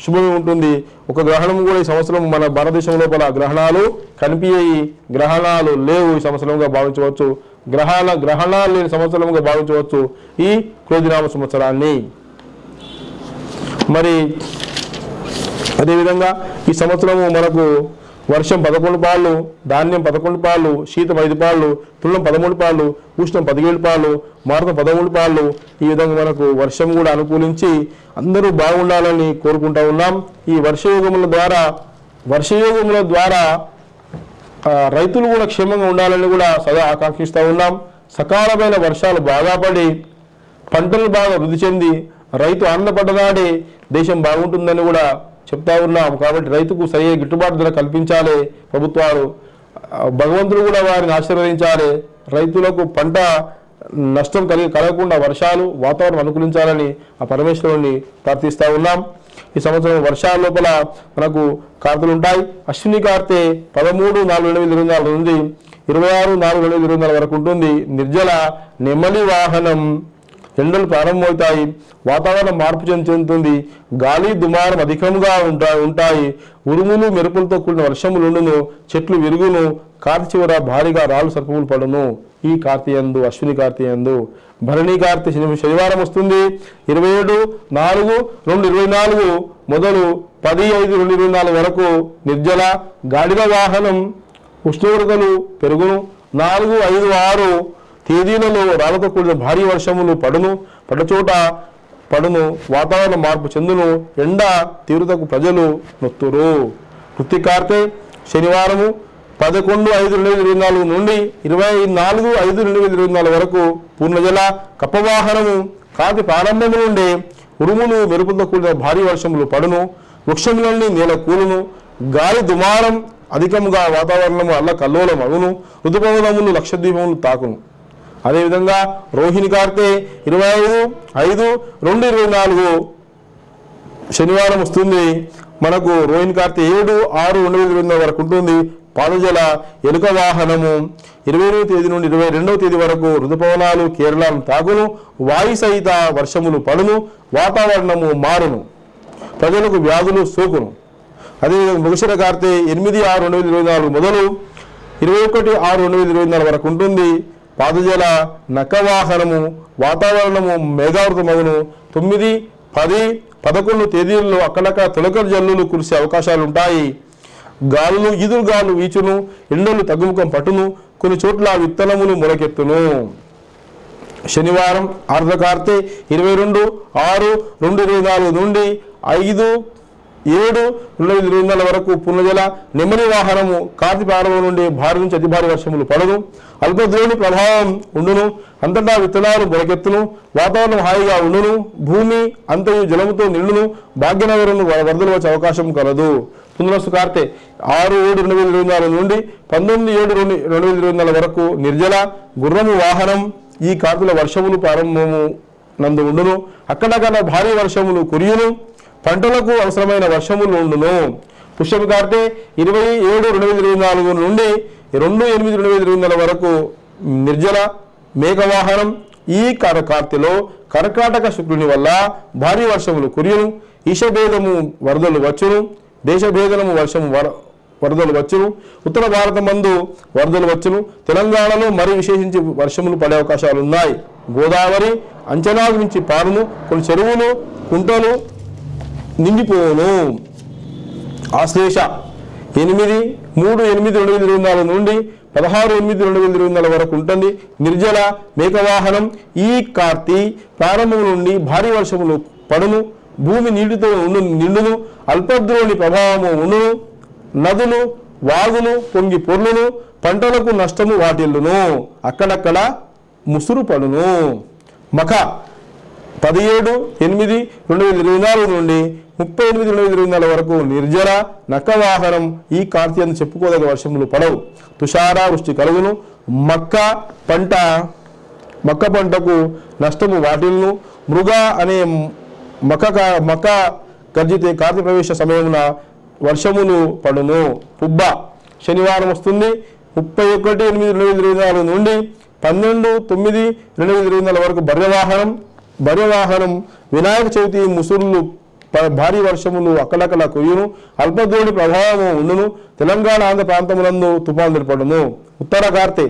శుభమే ఉంటుంది. ఒక గ్రహణం కూడా ఈ సంవత్సరం మన భారతదేశం లోపల గ్రహణాలు కనిపించాయి, గ్రహణాలు లేవు ఈ సంవత్సరంగా భావించవచ్చు. గ్రహణాలు లేని సంవత్సరంగా భావించవచ్చు ఈ క్రోధినామ సంవత్సరాన్ని. మరి అదేవిధంగా ఈ సంవత్సరము మనకు వర్షం 11 పాళ్ళు, ధాన్యం 11 పాళ్ళు, శీతం 5 పాళ్ళు, తుల్లం 13 పాళ్ళు, ఉష్ణం 17 పాళ్ళు, మారుతం 13 పాళ్ళు. ఈ విధంగా మనకు వర్షం కూడా అనుకూలించి అందరూ బాగుండాలని కోరుకుంటా ఉన్నాం. ఈ వర్షయోగముల ద్వారా రైతులు కూడా క్షేమంగా ఉండాలని కూడా సదా ఆకాంక్షిస్తూ ఉన్నాం. సకాలమైన వర్షాలు బాగా పడి పంటలు బాగా వృద్ధి చెంది రైతు ఆనందపడ్డనాడే దేశం బాగుంటుందని కూడా చెప్తా ఉన్నాం. కాబట్టి రైతుకు సరైన గిట్టుబాటు ధర కల్పించాలి ప్రభుత్వాలు. భగవంతుడు కూడా వారిని ఆశీర్వదించాలి. రైతులకు పంట నష్టం కలగకుండా వర్షాలు వాతావరణం అనుకూలించాలని ఆ పరమేశ్వరుని ప్రార్థిస్తూ ఉన్నాం. ఈ సంవత్సరం వర్షాల లోపల మనకు కార్తెలు ఉంటాయి. అశ్విని కార్తె 13/4/2024 నుండి 26/4/2024 వరకు ఉంటుంది. నిర్జల నెమలి వాహనం ఎండలు ప్రారంభమవుతాయి. వాతావరణం మార్పు చెందుతుంది. గాలి దుమారం అధికంగా ఉంటాయి. ఉరుములు మెరుపులతో కూడిన వర్షములుండును. చెట్లు విరుగును. కార్తీ చివర భారీగా రాళ్ళు సర్పములు పడును. ఈ కార్తీయందు అశ్విని కార్తీయందు భరణి కార్తీ శనివారం వస్తుంది. 27/4/2024 మొదలు 10/5/2024 వరకు నిర్జల గాడిద వాహనం. ఉష్ణోగ్రతలు పెరుగును. 4, 5, 6 తేదీలలో రాళ్లతో కూడిన భారీ వర్షములు పడ్డచోట పడును. వాతావరణ మార్పు చెందును. ఎండ తీవ్రతకు ప్రజలు నొత్తురు. కృత్తిక కార్తె శనివారము 11/5/2024 నుండి 24/5/2024 వరకు పూర్ణజల కప్పవాహనము కార్తీ ప్రారంభము నుండి ఉరుములు మెరుపులతో కూడిన భారీ వర్షములు పడును, వృక్షములన్నీ నేల కూలును, గాలి దుమారం అధికముగా వాతావరణము అల్లకల్లోలం అగును, ఋతుపవనములు లక్షద్వీపములు తాకును. అదేవిధంగా రోహిణి కార్తె 25/5/2024 శనివారం వస్తుంది. మనకు రోహిణి కార్తె 7/6/2024 వరకు ఉంటుంది. పాదజల ఎలుక వాహనము 20వ తేదీ నుండి 22వ తేదీ వరకు ఋతుపవనాలు కేరళను తాకును, వాయు సహిత వర్షములు పడును, వాతావరణము మారును, ప్రజలకు వ్యాధులు సోకును. అదేవిధంగా మృగశిర కార్తె 8/6/2024 మొదలు 21/6/2024 వరకు ఉంటుంది. పాదజల నక్క వాహనము వాతావరణము మేఘావృతమగును. 9, 10, 11 తేదీల్లో అక్కడక్కడ తొలకరి జల్లులు కురిసే అవకాశాలు ఉంటాయి. గాలులు ఈదురుగాలు వీచును, ఎండలు తగ్గుముఖం పట్టును, కొన్ని చోట్ల విత్తనములు మొలకెత్తును. శనివారం ఆర్ధకార్తె 22/6/2024 నుండి 5/7/2024 వరకు పూర్ణజల నెమ్మది వాహనము కార్తీ ప్రారంభం నుండి భారీ నుంచి అతి భారీ వర్షములు పడును, అల్పద్రోణి ప్రభావం ఉండును, అంతటా విత్తనాలు మొలకెత్తును, వాతావరణం హాయిగా ఉండును, భూమి అంతయు జలముతో నిండును, భాగ్యనగరంలో వరదలు వచ్చే అవకాశం కలదు. పునరస్తు కార్తె 6/7/2024 నుండి 19/7/2024 వరకు నిర్జల గుర్రము వాహనం ఈ కార్తీల వర్షములు ప్రారంభము నందు ఉండును, అక్కడక్కడ భారీ వర్షములు కురియును, పంటలకు అవసరమైన వర్షములు ఉండును. పుష్యమి కార్తె 27/2024 నుండి 2/8/2024 వరకు నిర్జల మేఘవాహనం ఈ కార్తెలో కర్కాటక శుక్రుని వల్ల భారీ వర్షములు కురియును, ఈశభేదము వరదలు వచ్చును, దేశభేదనము వరదలు వచ్చును, ఉత్తర భారతమందు వరదలు వచ్చును, తెలంగాణలో మరి విశేషించి వర్షములు పడే అవకాశాలు ఉన్నాయి. గోదావరి అంచనాకు మించి పారును, కొన్ని చెరువులు కుంటలు నిండిపోను. ఆశ్లేష 8/3/2024 నుండి 16/8/2024 వరకు ఉంటుంది. నిర్జల మేఘవాహనం ఈ కార్తీ ప్రారంభం నుండి భారీ వర్షములు పడును, భూమి నీటితో నిండును, అల్పద్రోణి ప్రభావము ఉండును, నదులు వాగులు పొంగి పొర్లును, పంటలకు నష్టము వాటిల్లును, అక్కడక్కడ ముసురు పడును. మఖ 17/8/2024 నుండి 30/8/2024 వరకు నిర్జల నక్క వాహనం ఈ కార్తీ అని చెప్పుకోదగ్గ వర్షములు పడవు, తుషార వృష్టి కలుగును, మక్క పంటకు నష్టము వాటిల్ను, మృగ అనే మక్క గర్జితే కార్తీ ప్రవేశ సమయమున వర్షములు పడును. పుబ్బ శనివారం వస్తుంది. 31/8/2024 నుండి 12/9/2024 వరకు బర్రెవాహనం వినాయక చవితి ముసురులు భారీ వర్షములు అక్కడక్కడ కురియును, అల్పద్రోణి ప్రభావము ఉండును, తెలంగాణ ఆంధ్ర ప్రాంతములందు తుఫాను ఏర్పడును. ఉత్తర కార్తె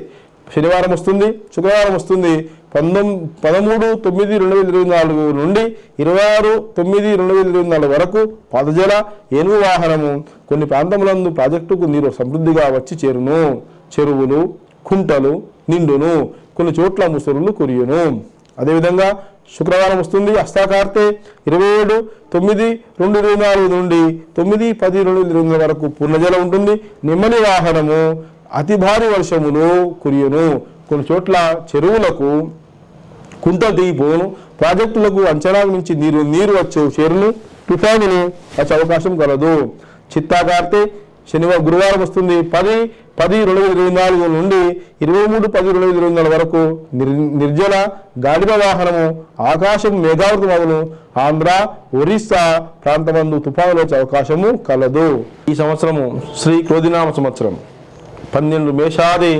శనివారం వస్తుంది, శుక్రవారం వస్తుంది. 13/9/2024 నుండి 26/9/2024 వరకు పాదజల ఏనుగు వాహనము కొన్ని ప్రాంతములందు ప్రాజెక్టుకు నీరు సమృద్ధిగా వచ్చి చేరును, చెరువులు కుంటలు నిండును, కొన్ని చోట్ల ముసురులు కురియును. అదేవిధంగా శుక్రవారం వస్తుంది. హస్తాకార్తె 27/9/2024 నుండి 9/10/2024 వరకు పూర్ణజల ఉంటుంది. నెమ్మది వాహనము అతి భారీ వర్షములు కురియును, కొన్ని చోట్ల చెరువులకు కుంటలు దిగిపోను, ప్రాజెక్టులకు అంచనాకు మించి నీరు వచ్చే చేరును, తుఫానులు వచ్చే అవకాశం కలదు. చిత్తాకార్తె గురువారం వస్తుంది. 10/10/2024 నుండి 23/10/2024 వరకు నిర్జల గాడిద వాహనము ఆకాశం మేఘావృతమగును, ఆంధ్ర ఒరిస్సా ప్రాంతమందు తుఫానులు వచ్చే అవకాశము కలదు. ఈ సంవత్సరము శ్రీ క్రోధినామ సంవత్సరం 12 మేషాది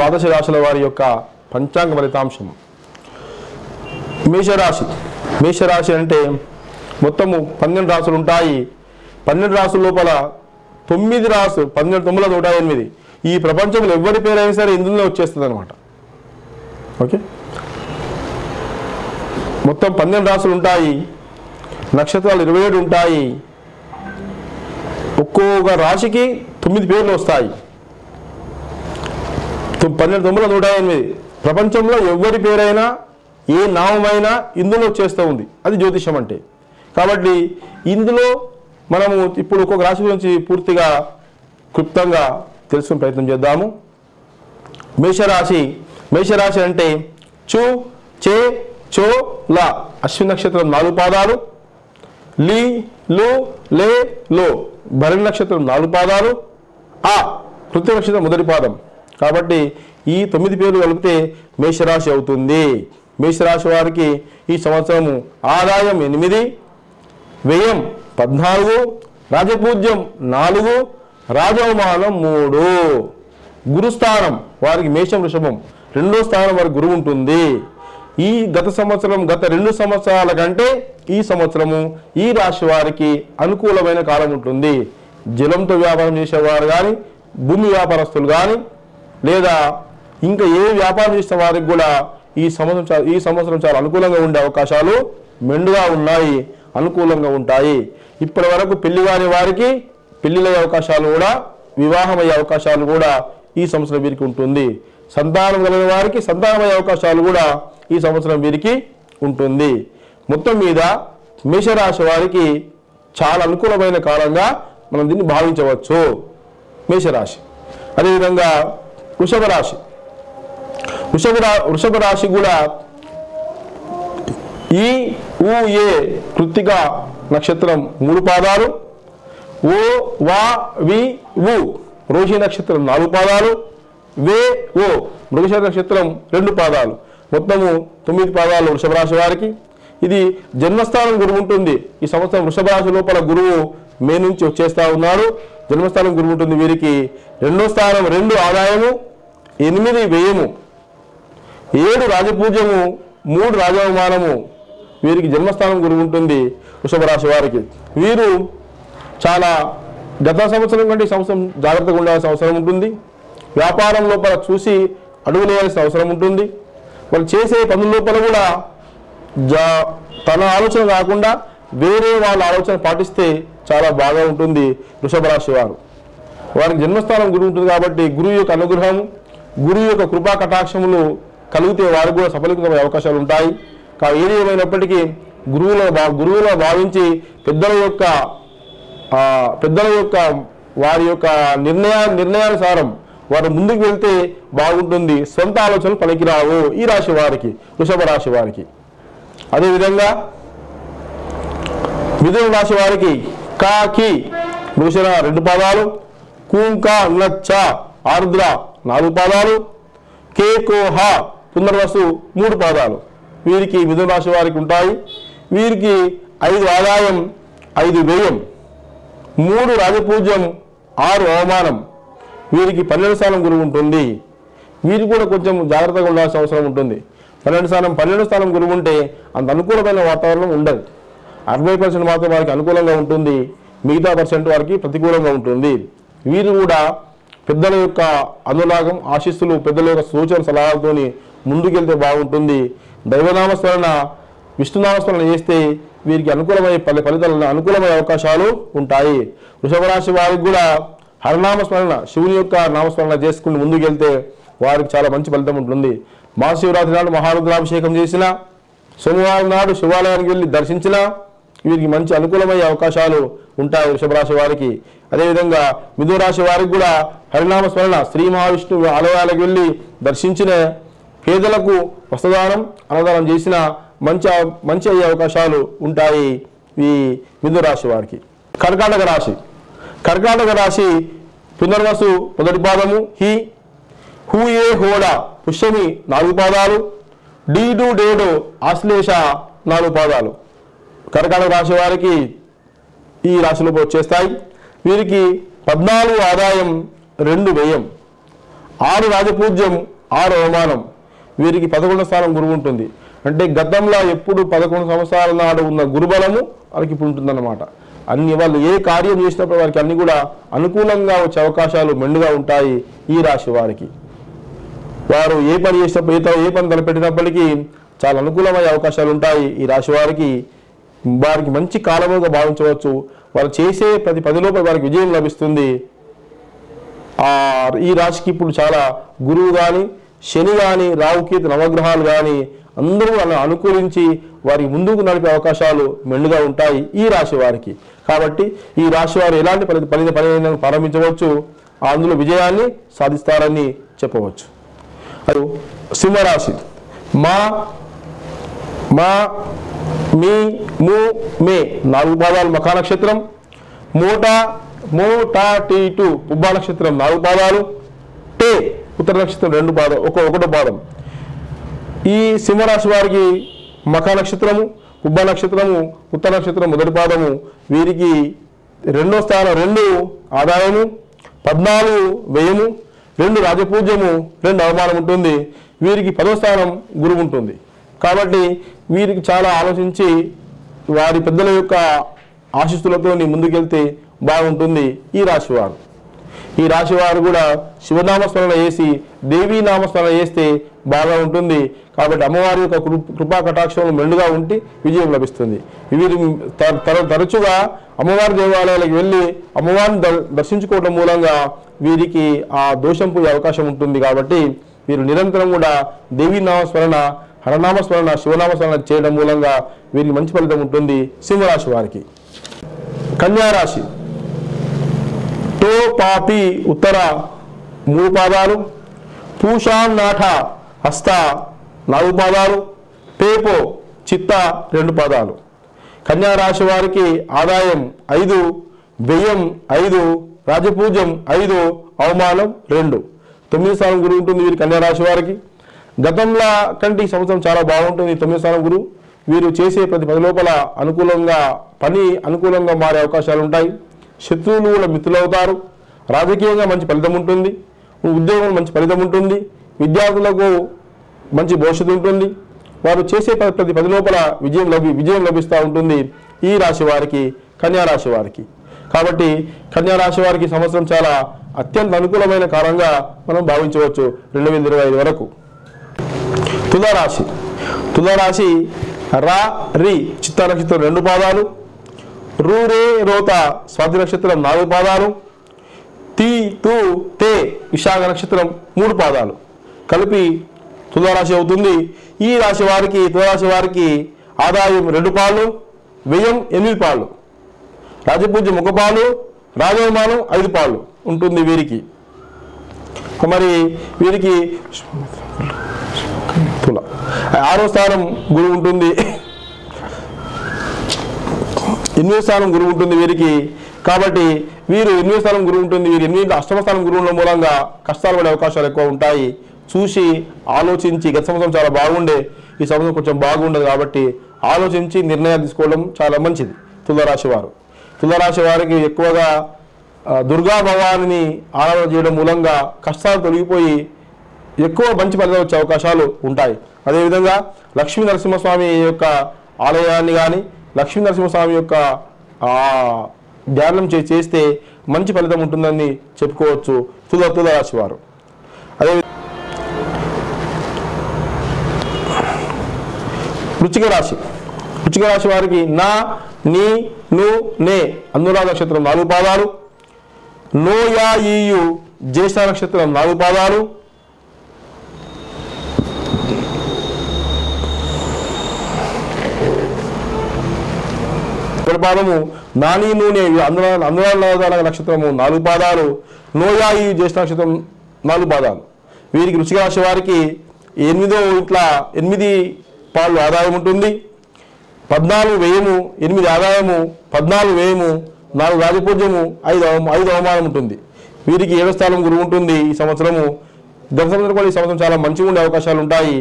12 రాశుల వారి యొక్క పంచాంగ ఫలితాంశం. మేషరాశి అంటే మొత్తము 12 రాశులు ఉంటాయి. 12 రాశుల లోపల 9 రాశులు 12 9 108. ఈ ప్రపంచంలో ఎవరి పేరైనా సరే ఇందులో వచ్చేస్తుంది అనమాట. ఓకే, మొత్తం 12 రాశులు ఉంటాయి, నక్షత్రాలు 27 ఉంటాయి, ఒక్కొక్క రాశికి 9 పేర్లు వస్తాయి. 12 9 108. ప్రపంచంలో ఎవరి పేరైనా ఏ నామమైనా ఇందులో వచ్చేస్తూ ఉంది. అది జ్యోతిషం అంటే. కాబట్టి ఇందులో మనము ఇప్పుడు ఒక్కొక్క రాశి గురించి పూర్తిగా క్లుప్తంగా తెలుసుకునే ప్రయత్నం చేద్దాము. మేషరాశి అంటే చు, చే, చో, లా అశ్విని నక్షత్రం 4 పాదాలు, లి, లు, లే, లో భరణి నక్షత్రం 4 పాదాలు, ఆ కృత్తిక నక్షత్రం మొదటి పాదం. కాబట్టి ఈ 9 పేర్లు కలిపితే మేషరాశి అవుతుంది. మేషరాశి వారికి ఈ సంవత్సరము ఆదాయం 8, వ్యయం 14, రాజపూజ్యం 4, రాజవమానం 3. గురుస్థానం వారికి మేషం వృషభం 2వ స్థానం వారికి గురువు ఉంటుంది. ఈ గత 2 సంవత్సరాల కంటే ఈ సంవత్సరము ఈ రాశి వారికి అనుకూలమైన కాలం ఉంటుంది. జలంతో వ్యాపారం చేసేవారు కానీ, భూమి వ్యాపారస్తులు కానీ, లేదా ఇంకా ఏ వ్యాపారం చేసిన వారికి కూడా ఈ సంవత్సరం చాలా అనుకూలంగా ఉండే అవకాశాలు మెండుగా ఉన్నాయి, అనుకూలంగా ఉంటాయి. ఇప్పటి వరకు పెళ్లి కాని వారికి పెళ్లిళ్ళయ్యే అవకాశాలు కూడా, వివాహం అయ్యే అవకాశాలు కూడా ఈ సంవత్సరం వీరికి ఉంటుంది. సంతానం కలిగిన వారికి సంతానమయ్యే అవకాశాలు కూడా ఈ సంవత్సరం వీరికి ఉంటుంది. మొత్తం మీద మేషరాశి వారికి చాలా అనుకూలమైన కాలంగా మనం దీన్ని భావించవచ్చు. మేషరాశి. అదేవిధంగా వృషభ రాశి కూడా ఈ ఊ ఏ కృత్తిక నక్షత్రం 3 పాదాలు, ఓ వా వి వు రోహిణి నక్షత్రం 4 పాదాలు, వే ఓ మృగశిర నక్షత్రం 2 పాదాలు, మొత్తము 9 పాదాలు వృషభ రాశి వారికి. ఇది జన్మస్థానం గురువు ఉంటుంది. ఈ సంవత్సరం వృషభ రాశి లోపల గురువు మే నుంచి వచ్చేస్తా ఉన్నాడు. జన్మస్థానం గురువు ఉంటుంది వీరికి. 2వ స్థానం 2 ఆదాయము, 8 వ్యయము, 7 రాజపూజ్యము, 3 రాజవమానము వీరికి జన్మస్థానం గురువు ఉంటుంది వృషభ రాశి వారికి. వీరు చాలా గత సంవత్సరం కంటే ఈ సంవత్సరం జాగ్రత్తగా ఉండాల్సిన అవసరం ఉంటుంది. వ్యాపారం లోపల చూసి అడుగులేయాల్సిన అవసరం ఉంటుంది. వాళ్ళు చేసే పనుల లోపల కూడా తన ఆలోచన కాకుండా వేరే వాళ్ళ ఆలోచన పాటిస్తే చాలా బాగా ఉంటుంది వృషభ రాశి వారు. వారికి జన్మస్థానం గురువు ఉంటుంది కాబట్టి గురువు యొక్క అనుగ్రహం, గురువు యొక్క కృపా కటాక్షములు కలిగితే వారికి కూడా సఫలీకృతమయ్యే అవకాశాలు ఉంటాయి. ఏది ఏమైనప్పటికీ గురువులో భావించి పెద్దల యొక్క వారి యొక్క నిర్ణయానుసారం వారు ముందుకు వెళ్తే బాగుంటుంది. సొంత ఆలోచనలు పనికిరావు ఈ రాశి వారికి, వృషభ రాశి వారికి. అదేవిధంగా మిథున రాశి వారికి కాకి మృగశిర 2 పాదాలు, కుంక నచ్చ ఆర్ద్ర 4 పాదాలు, కేకోహ పునర్వసు 3 పాదాలు వీరికి మిథున రాశి వారికి ఉంటాయి. వీరికి 5 ఆదాయం, 5 వ్యయం, 3 రాజపూజ్యం, 6 అవమానం వీరికి 12 స్థానం గురువు ఉంటుంది. వీరికి కూడా కొంచెం జాగ్రత్తగా ఉండాల్సిన అవసరం ఉంటుంది. 12 స్థానం గురువు ఉంటే అంత అనుకూలమైన వాతావరణం ఉండదు. 60% మాత్రం వారికి అనుకూలంగా ఉంటుంది, మిగతా % వారికి ప్రతికూలంగా ఉంటుంది. వీరు కూడా పెద్దల యొక్క అనురాగం, ఆశీస్సులు, పెద్దల యొక్క సూచన సలహాలతోని ముందుకెళ్తే బాగుంటుంది. దైవనామస్మరణ, విష్ణునామస్మరణ చేస్తే వీరికి అనుకూలమైన అవకాశాలు ఉంటాయి. వృషభ రాశి వారికి కూడా హరనామస్మరణ, శివుని యొక్క నామస్మరణ చేసుకుని ముందుకెళ్తే వారికి చాలా మంచి ఫలితం ఉంటుంది. మహాశివరాత్రి నాడు మహారుద్రాభిషేకం చేసిన, సోమవారం నాడు శివాలయానికి వెళ్ళి దర్శించిన వీరికి మంచి అనుకూలమయ్యే అవకాశాలు ఉంటాయి వృషభ రాశి వారికి. అదేవిధంగా మిథున రాశి వారికి కూడా హరినామస్మరణ, శ్రీ మహావిష్ణువు ఆలయాలకు వెళ్ళి దర్శించిన, పేదలకు వస్త్రదానం, అన్నదానం చేసిన మంచి అయ్యే అవకాశాలు ఉంటాయి ఈ మిథున రాశి వారికి. కర్కాటక రాశి పునర్వసు 1 పాదము, హూ ఏ హోడ పుష్యమి 4 పాదాలు, డీడు డేడు ఆశ్లేష 4 పాదాలు కర్కాటక రాశి వారికి ఈ రాశిలో వచ్చేస్తాయి. వీరికి 14 ఆదాయం, 2 వ్యయం, 6 రాజపూజ్యం, 6 అవమానం వీరికి 11వ స్థానం గురువు ఉంటుంది. అంటే గతంలో ఎప్పుడు 11 సంవత్సరాల నాడు ఉన్న గురుబలము వారికి ఇప్పుడు ఉంటుందన్నమాట. వాళ్ళు ఏ కార్యం చేసినప్పుడు వారికి అన్ని కూడా అనుకూలంగా వచ్చే అవకాశాలు మెండుగా ఉంటాయి ఈ రాశి వారికి. వారు ఏ పని చేసినప్పుడు, ఏ పని తలపెట్టినప్పటికీ చాలా అనుకూలమయ్యే అవకాశాలు ఉంటాయి ఈ రాశి వారికి. మంచి కాలముగా భావించవచ్చు. వారు చేసే ప్రతి పనిలోపై వారికి విజయం లభిస్తుంది. ఈ రాశికి ఇప్పుడు చాలా గురువు కానీ, శని కానీ, రావుకేతు నవగ్రహాలు కానీ అందరూ అనుకూలించి వారికి ముందుకు నడిపే అవకాశాలు మెండుగా ఉంటాయి ఈ రాశి వారికి. కాబట్టి ఈ రాశి వారు ఎలాంటి పని ప్రారంభించవచ్చు. అందులో విజయాన్ని సాధిస్తారని చెప్పవచ్చు. అది సింహరాశి. మా మా మీ ము మే 4 పాదాలు మఖా నక్షత్రం. మోటా టీటు పుబ్బా నక్షత్రం 4 పాదాలు. టే ఉత్తర నక్షత్రం 2 పాదం, ఒకటో పాదం. ఈ సింహరాశి వారికి మఖా నక్షత్రము, పుబ్బా నక్షత్రము, ఉత్తర నక్షత్రం మొదటి పాదము. వీరికి 2వ స్థానం 2 ఆదాయము, 14 వ్యయము, 2 రాజపూజ్యము, 2 అవమానం ఉంటుంది. వీరికి 10వ స్థానం గురువు ఉంటుంది. కాబట్టి వీరికి చాలా ఆలోచించి వారి పెద్దల యొక్క ఆశీస్సులతో ముందుకెళ్తే బాగుంటుంది. ఈ రాశివారు కూడా శివనామస్మరణ చేసి దేవీ నామస్మరణ చేస్తే బాగా ఉంటుంది. కాబట్టి అమ్మవారి యొక్క కృపా కటాక్షములు మెండుగా ఉండి విజయం లభిస్తుంది. వీరు తరచుగా అమ్మవారి దేవాలయాలకు వెళ్ళి అమ్మవారిని దర్శించుకోవడం మూలంగా వీరికి ఆ దోషం పోయే అవకాశం ఉంటుంది. కాబట్టి వీరు నిరంతరం కూడా దేవీ నామస్మరణ, హరనామస్మరణ, శివనామస్మరణ చేయడం మూలంగా వీరికి మంచి ఫలితం ఉంటుంది. సింహరాశి వారికి. కన్యారాశి. టో పాపి ఉత్తర 3 పాదాలు. పూషాన్నాఠ హస్త 4 పాదాలు. పేపో చిత్త 2 పాదాలు. కన్యారాశి వారికి ఆదాయం 5, వ్యయం 5, రాజపూజ్యం 5, అవమానం 2. 9వ స్థానం గురువు ఉంటుంది వీరి కన్యారాశి వారికి. గతంలో కంటే ఈ సంవత్సరం చాలా బాగుంటుంది. 9వ స్థానం గురువు వీరు చేసే ప్రతి పని లోపల అనుకూలంగా మారే అవకాశాలు ఉంటాయి. శత్రువులు కూడా మిత్రులవుతారు. రాజకీయంగా మంచి ఫలితం ఉంటుంది. ఉద్యోగంలో మంచి ఫలితం ఉంటుంది. విద్యార్థులకు మంచి భవిష్యత్తు ఉంటుంది. వారు చేసే ప్రతి పని లోపల విజయం లభిస్తూ ఉంటుంది ఈ రాశి వారికి, కన్యారాశి వారికి. కాబట్టి కన్యారాశి వారికి సంవత్సరం చాలా అత్యంత అనుకూలమైన కాలంగా మనం భావించవచ్చు 2025 వరకు. తులారాశి. రా రి చిత్త నక్షత్రం 2 పాదాలు. రూ రే రోత స్వాతి నక్షత్రం 4 పాదాలు. తీ తూ తే విశాఖ నక్షత్రం 3 పాదాలు కలిపి తులారాశి అవుతుంది. ఈ రాశి వారికి, తులారాశి వారికి ఆదాయం 2 పాలు, వ్యయం 8 పాలు, రాజపూజ్యం 1 పాలు, రాజవమానం 5 పాలు ఉంటుంది వీరికి. మరి వీరికి 6వ స్థానం గురువు ఉంటుంది. 8వ స్థానం గురువు ఉంటుంది వీరికి. కాబట్టి వీరు 8వ స్థానం గురువు ఉంటుంది. వీరు 8వ స్థానం గురువుల మూలంగా కష్టాలు పడే అవకాశాలు ఎక్కువ ఉంటాయి. చూసి ఆలోచించి, గత సంవత్సరం చాలా బాగుండే, ఈ సంవత్సరం కొంచెం బాగుండదు. కాబట్టి ఆలోచించి నిర్ణయాలు తీసుకోవడం చాలా మంచిది. తులారాశి వారికి ఎక్కువగా దుర్గా భవానిని ఆరాధన చేయడం మూలంగా కష్టాలు తొలగిపోయి ఎక్కువ మంచి ఫలితం వచ్చే అవకాశాలు ఉంటాయి. అదేవిధంగా లక్ష్మీ నరసింహస్వామి యొక్క ఆలయాన్ని కానీ, లక్ష్మీ నరసింహస్వామి యొక్క ధ్యానం చేస్తే మంచి ఫలితం ఉంటుందని చెప్పుకోవచ్చు తులారాశి వారు. అదే వృశ్చిక రాశి వారికి నా, నీ, ను, నే అనురాధ నక్షత్రం 4 పాదాలు. నోయా ఈయు జ్యేష్ఠ నక్షత్రం 4 పాదాలు. పాదము నాని నూనె అనురాధ నక్షత్రము 4 పాదాలు. నోయా ఈయు జ్యేష్ఠ నక్షత్రం 4 పాదాలు. వీరికి వృశ్చిక రాశి వారికి 8 పాలు ఆదాయం ఉంటుంది. 14 వ్యయము, 8 ఆదాయము, 14 వ్యయము, 4 రాజపూజ్యము, 5 అవమానం ఉంటుంది. వీరికి 7వ స్థానం గురువు ఉంటుంది ఈ సంవత్సరము. గత సంవత్సరం కూడా ఈ సంవత్సరం చాలా మంచిగా ఉండే అవకాశాలు ఉంటాయి.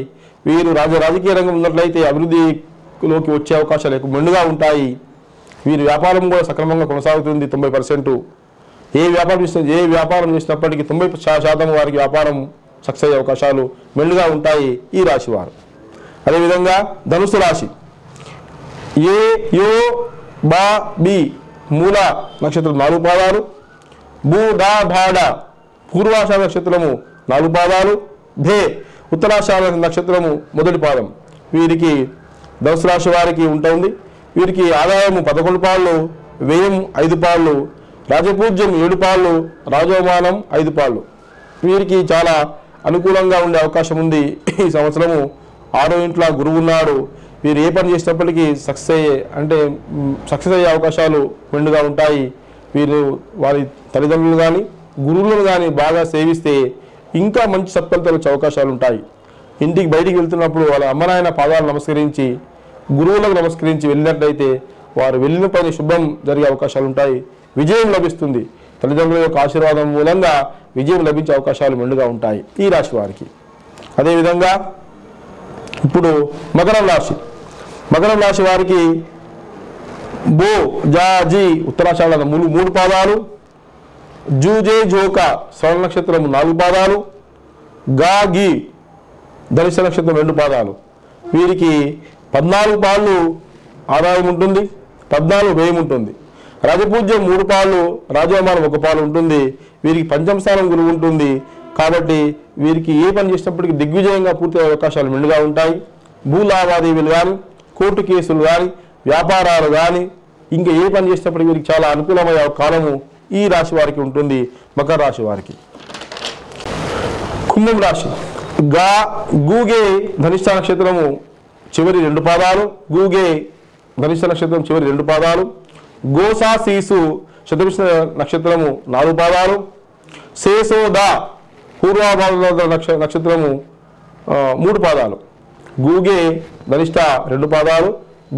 వీరు రాజకీయ రంగం ఉన్నట్లయితే అభివృద్ధిలోకి వచ్చే అవకాశాలు ఎక్కువ మెండుగా ఉంటాయి. వీరి వ్యాపారం కూడా సక్రమంగా కొనసాగుతుంది 90%. ఏ వ్యాపారం చేసినప్పటికీ 90% వారికి వ్యాపారం సక్సెస్ అయ్యే అవకాశాలు మెండుగా ఉంటాయి ఈ రాశి వారు. అదేవిధంగా ధనుసు రాశి. ఏ యో బా బి మూల నక్షత్రం 4 పాదాలు. భూ డా భాడ పూర్వాషాఢ నక్షత్రము 4 పాదాలు. భే ఉత్తరాషాఢ నక్షత్రము మొదటి పాదం. వీరికి ధనుసు రాశి వారికి ఉంటుంది. వీరికి ఆదాయము 11 పాళ్ళు, వ్యయం 5 పాళ్ళు, రాజపూజ్యం 7 పాళ్ళు, రాజవమానం 5 పాళ్ళు. వీరికి చాలా అనుకూలంగా ఉండే అవకాశం ఉంది ఈ సంవత్సరము. 6వ ఇంట్లో గురువు ఉన్నాడు. వీరు ఏ పని చేసినప్పటికీ సక్సెస్ అయ్యే అవకాశాలు మెండుగా ఉంటాయి. వీరు వారి తల్లిదండ్రులు కానీ, గురువులను కానీ బాగా సేవిస్తే ఇంకా మంచి సత్ఫలితాలు వచ్చే అవకాశాలు ఉంటాయి. ఇంటికి బయటికి వెళ్తున్నప్పుడు వాళ్ళ అమ్మనాయన పాదాలు నమస్కరించి గురువులకు నమస్కరించి వెళ్ళినట్లయితే వారు వెళ్ళిన పని శుభం జరిగే అవకాశాలు ఉంటాయి. విజయం లభిస్తుంది. తల్లిదండ్రుల యొక్క ఆశీర్వాదం మూలంగా విజయం లభించే అవకాశాలు మెండుగా ఉంటాయి ఈ రాశి వారికి. అదేవిధంగా ఇప్పుడు మకరం రాశి వారికి బో జా జీ ఉత్తరాషాఢ 3 పాదాలు, జూజే జోకా శ్రవణ నక్షత్రం 4 పాదాలు, గా గి ధనిష్ట నక్షత్రం 2 పాదాలు. వీరికి 14 పాళ్ళు ఆదాయం ఉంటుంది, 14 వ్యయం ఉంటుంది. రాజపూజ్యం 3 పాళ్ళు, రాజవమానం 1 పాలు ఉంటుంది. వీరికి పంచమ స్థానం గురువు ఉంటుంది. కాబట్టి వీరికి ఏ పని చేసినప్పటికీ దిగ్విజయంగా పూర్తి అవకాశాలు మెండుగా ఉంటాయి. భూ లావాదేవీలు కానీ, కోర్టు కేసులు కానీ, వ్యాపారాలు కానీ, ఇంకా ఏ పని చేసినప్పటికీ వీరికి చాలా అనుకూలమైన కాలము ఈ రాశి వారికి ఉంటుంది. మకర రాశి వారికి. కుంభం రాశి గా గూగే ధనిష్ట నక్షత్రము చివరి 2 పాదాలు, గూగే ధనిష్ట నక్షత్రం చివరి 2 పాదాలు, గోసా శీసు శతభిష నక్షత్రము 4 పాదాలు, శేషోద పూర్వాభాద్ర నక్షత్రము 3 పాదాలు, గూగే ధనిష్ట 2 పాదాలు,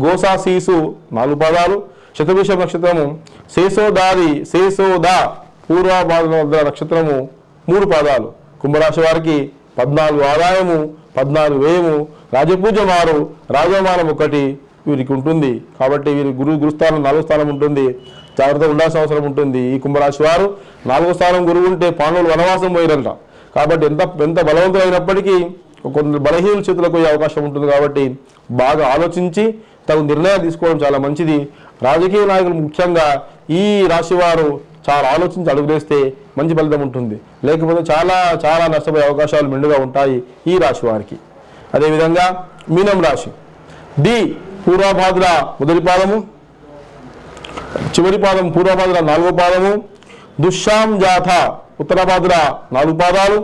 గోసా శీసు 4 పాదాలు, శతభిష నక్షత్రము, శేషోద పూర్వాభాద్ర నక్షత్రము 3 పాదాలు. కుంభరాశి వారికి 14 ఆదాయము, 14 వ్యయము, రాజపూజ్యం 6, రాజవమానం 1 వీరికి ఉంటుంది. కాబట్టి వీరి గురుస్థానం 4వ స్థానం ఉంటుంది. జాగ్రత్తగా ఉండాల్సిన అవసరం ఉంటుంది. ఈ కుంభరాశి వారు 4వ స్థానం గురువు ఉంటే పాండవులు వనవాసం పోయారంట. కాబట్టి ఎంత బలవంతులైనప్పటికీ కొంత బలహీన చేతులకు పోయే అవకాశం ఉంటుంది. కాబట్టి బాగా ఆలోచించి తగు నిర్ణయాలు తీసుకోవడం చాలా మంచిది. రాజకీయ నాయకులు ముఖ్యంగా ఈ రాశి వారు చాలా ఆలోచించి అడుగులేస్తే మంచి ఫలితం ఉంటుంది. లేకపోతే చాలా నష్టపోయే అవకాశాలు మెండుగా ఉంటాయి ఈ రాశి వారికి. అదేవిధంగా మీనం రాశి డి పూర్వభాద్ర మొదటి పాదము, చివరి పాదం పూర్వభాద్ర 4వ పాదము, దుశ్శాం జాథ ఉత్తరభాద్ర 4 పాదాలు,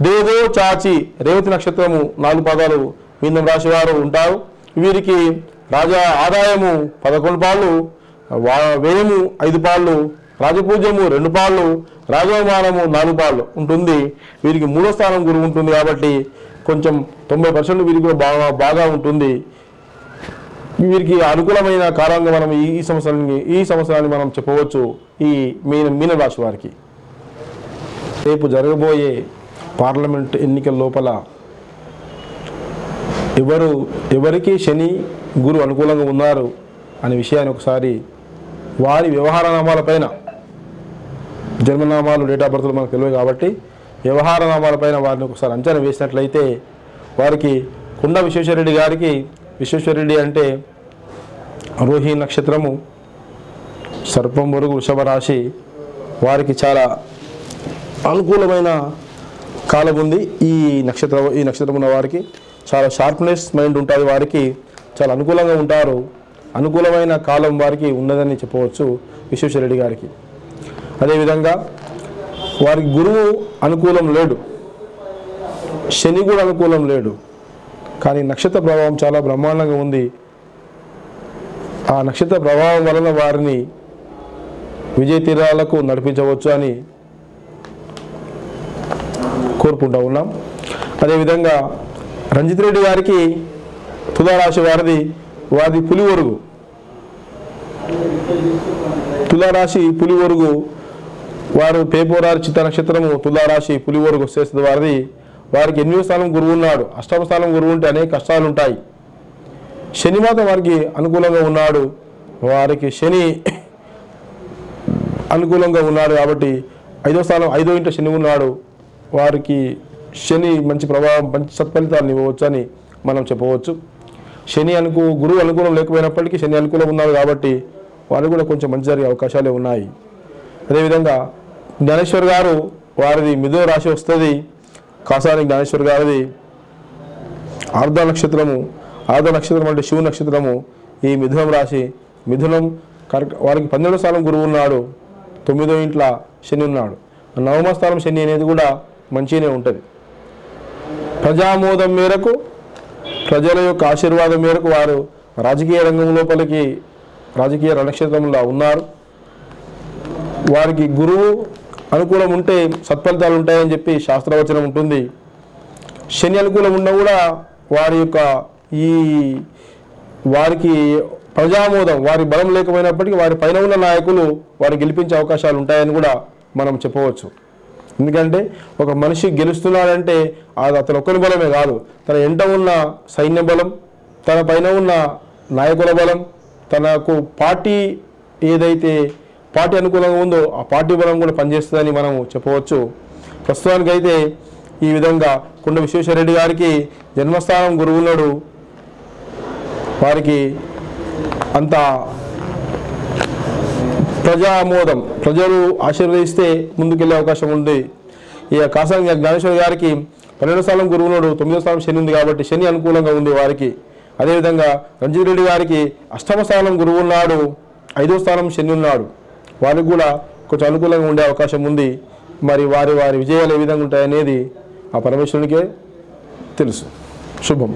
దేదో చాచి రేవతి నక్షత్రము 4 పాదాలు మీనం రాశి వారు ఉంటారు. వీరికి రాజా ఆదాయము 11 పాళ్ళు, వ్యయము 5 పాళ్ళు, రాజపూజ్యము 2 పాళ్ళు, రాజవమానము 4 పాళ్ళు ఉంటుంది. వీరికి 3వ స్థానం గురువు ఉంటుంది. కాబట్టి కొంచెం 90% వీరికి బాగా ఉంటుంది. వీరికి అనుకూలమైన కాలంగా మనం ఈ సంవత్సరాన్ని మనం చెప్పవచ్చు ఈ మీన రాశి వారికి. రేపు జరగబోయే పార్లమెంట్ ఎన్నికల లోపల ఎవరికి శని గురు అనుకూలంగా ఉన్నారు అనే విషయాన్ని ఒకసారి వారి వ్యవహార నామాలపైన, జన్మనామాలు డేట్ ఆఫ్ బర్త్లు మనకు తెలియదు కాబట్టి వ్యవహార నామాలపైన వారిని ఒకసారి అంచనా వేసినట్లయితే వారికి కుండ విశ్వేశ్వరరెడ్డి గారికి, విశ్వేశ్వరరెడ్డి అంటే రోహి నక్షత్రము, సర్పం వరకు వృషభ రాశి, వారికి చాలా అనుకూలమైన కాలం ఉంది. ఈ నక్షత్రం ఉన్న వారికి చాలా షార్ప్నెస్ మైండ్ ఉంటుంది. వారికి చాలా అనుకూలంగా ఉంటారు. అనుకూలమైన కాలం వారికి ఉన్నదని చెప్పవచ్చు విశ్వేశ్వరరెడ్డి గారికి. అదేవిధంగా వారికి గురువు అనుకూలం లేడు, శని కూడా అనుకూలం లేడు. కానీ నక్షత్ర ప్రభావం చాలా బ్రహ్మాండంగా ఉంది. ఆ నక్షత్ర ప్రభావం వలన వారిని విజయ తీరాలకు నడిపించవచ్చు అని కోరుకుంటూ ఉన్నాం. అదేవిధంగా రంజిత్ రెడ్డి గారికి తులారాశి వారిది పులివొరుగు. తులారాశి పులివొరుగు వారు పేపోరారు చిత్త నక్షత్రము, తులారాశి పులివొరుగు చేస్తుంది వారికి 8వ స్థానం గురువు ఉన్నాడు. 8వ స్థానం గురువు ఉంటే అనేక కష్టాలు ఉంటాయి. శని మాత్రం వారికి అనుకూలంగా ఉన్నాడు. వారికి శని అనుకూలంగా ఉన్నాడు కాబట్టి 5వ స్థానం 5వ ఇంట శని ఉన్నాడు. వారికి శని మంచి ప్రభావం, మంచి సత్ఫలితాలను ఇవ్వవచ్చు అని మనం చెప్పవచ్చు. గురువు అనుకూలం లేకపోయినప్పటికీ శని అనుకూలం ఉన్నాడు కాబట్టి వారికి కూడా కొంచెం మంచి జరిగే అవకాశాలే ఉన్నాయి. అదేవిధంగా జ్ఞానేశ్వర్ గారు వారిది మిథున రాశి వస్తుంది. కాసాని జ్ఞానేశ్వర్ గారిది ఆర్ధ నక్షత్రము అంటే శివ నక్షత్రము. ఈ మిథునం రాశి, మిథునం వారికి 12వ స్థానం గురువు ఉన్నాడు, 9వ ఇంట్లో శని ఉన్నాడు. 9వ స్థానం శని అనేది కూడా మంచిగానే ఉంటుంది. ప్రజామోదం మేరకు, ప్రజల యొక్క ఆశీర్వాదం మేరకు వారు రాజకీయ రంగం లోపలికి, రాజకీయ రణక్షేత్రంలో ఉన్నారు. వారికి గురువు అనుకూలం ఉంటే సత్ఫలితాలు ఉంటాయని చెప్పి శాస్త్రవచనం ఉంటుంది. శని అనుకూలం ఉన్నా కూడా వారి యొక్క వారికి ప్రజామోదం, వారి బలం లేకపోయినప్పటికీ వారి పైన ఉన్న నాయకులు వారు గెలిపించే అవకాశాలు ఉంటాయని కూడా మనం చెప్పవచ్చు. ఎందుకంటే ఒక మనిషి గెలుస్తున్నాడంటే అది అతను ఒక్కరి బలమే కాదు, తన ఎంట ఉన్న సైన్య బలం, తన పైన ఉన్న నాయకుల బలం, తనకు పార్టీ ఏదైతే పార్టీ అనుకూలంగా ఉందో ఆ పార్టీ బలం కూడా పనిచేస్తుందని మనం చెప్పవచ్చు. ప్రస్తుతానికైతే ఈ విధంగా కొండ విశ్వేశ్వరరెడ్డి గారికి జన్మస్థానం గురువు ఉన్నాడు. వారికి అంత ప్రజామోదం, ప్రజలు ఆశీర్వదిస్తే ముందుకెళ్ళే అవకాశం ఉంది. ఇక కాసం జ్ఞానేశ్వర గారికి 12వ స్థానం గురువు ఉన్నాడు, 9వ స్థానం శని ఉంది కాబట్టి శని అనుకూలంగా ఉంది వారికి. అదేవిధంగా రంజిత్ రెడ్డి గారికి 8వ స్థానం గురువు ఉన్నాడు, 5వ స్థానం శని ఉన్నాడు. వారికి కూడా కొంచెం అనుకూలంగా ఉండే అవకాశం ఉంది. మరి వారి విజయాలు ఏ విధంగా ఉంటాయనేది ఆ పరమేశ్వరునికే తెలుసు. శుభం.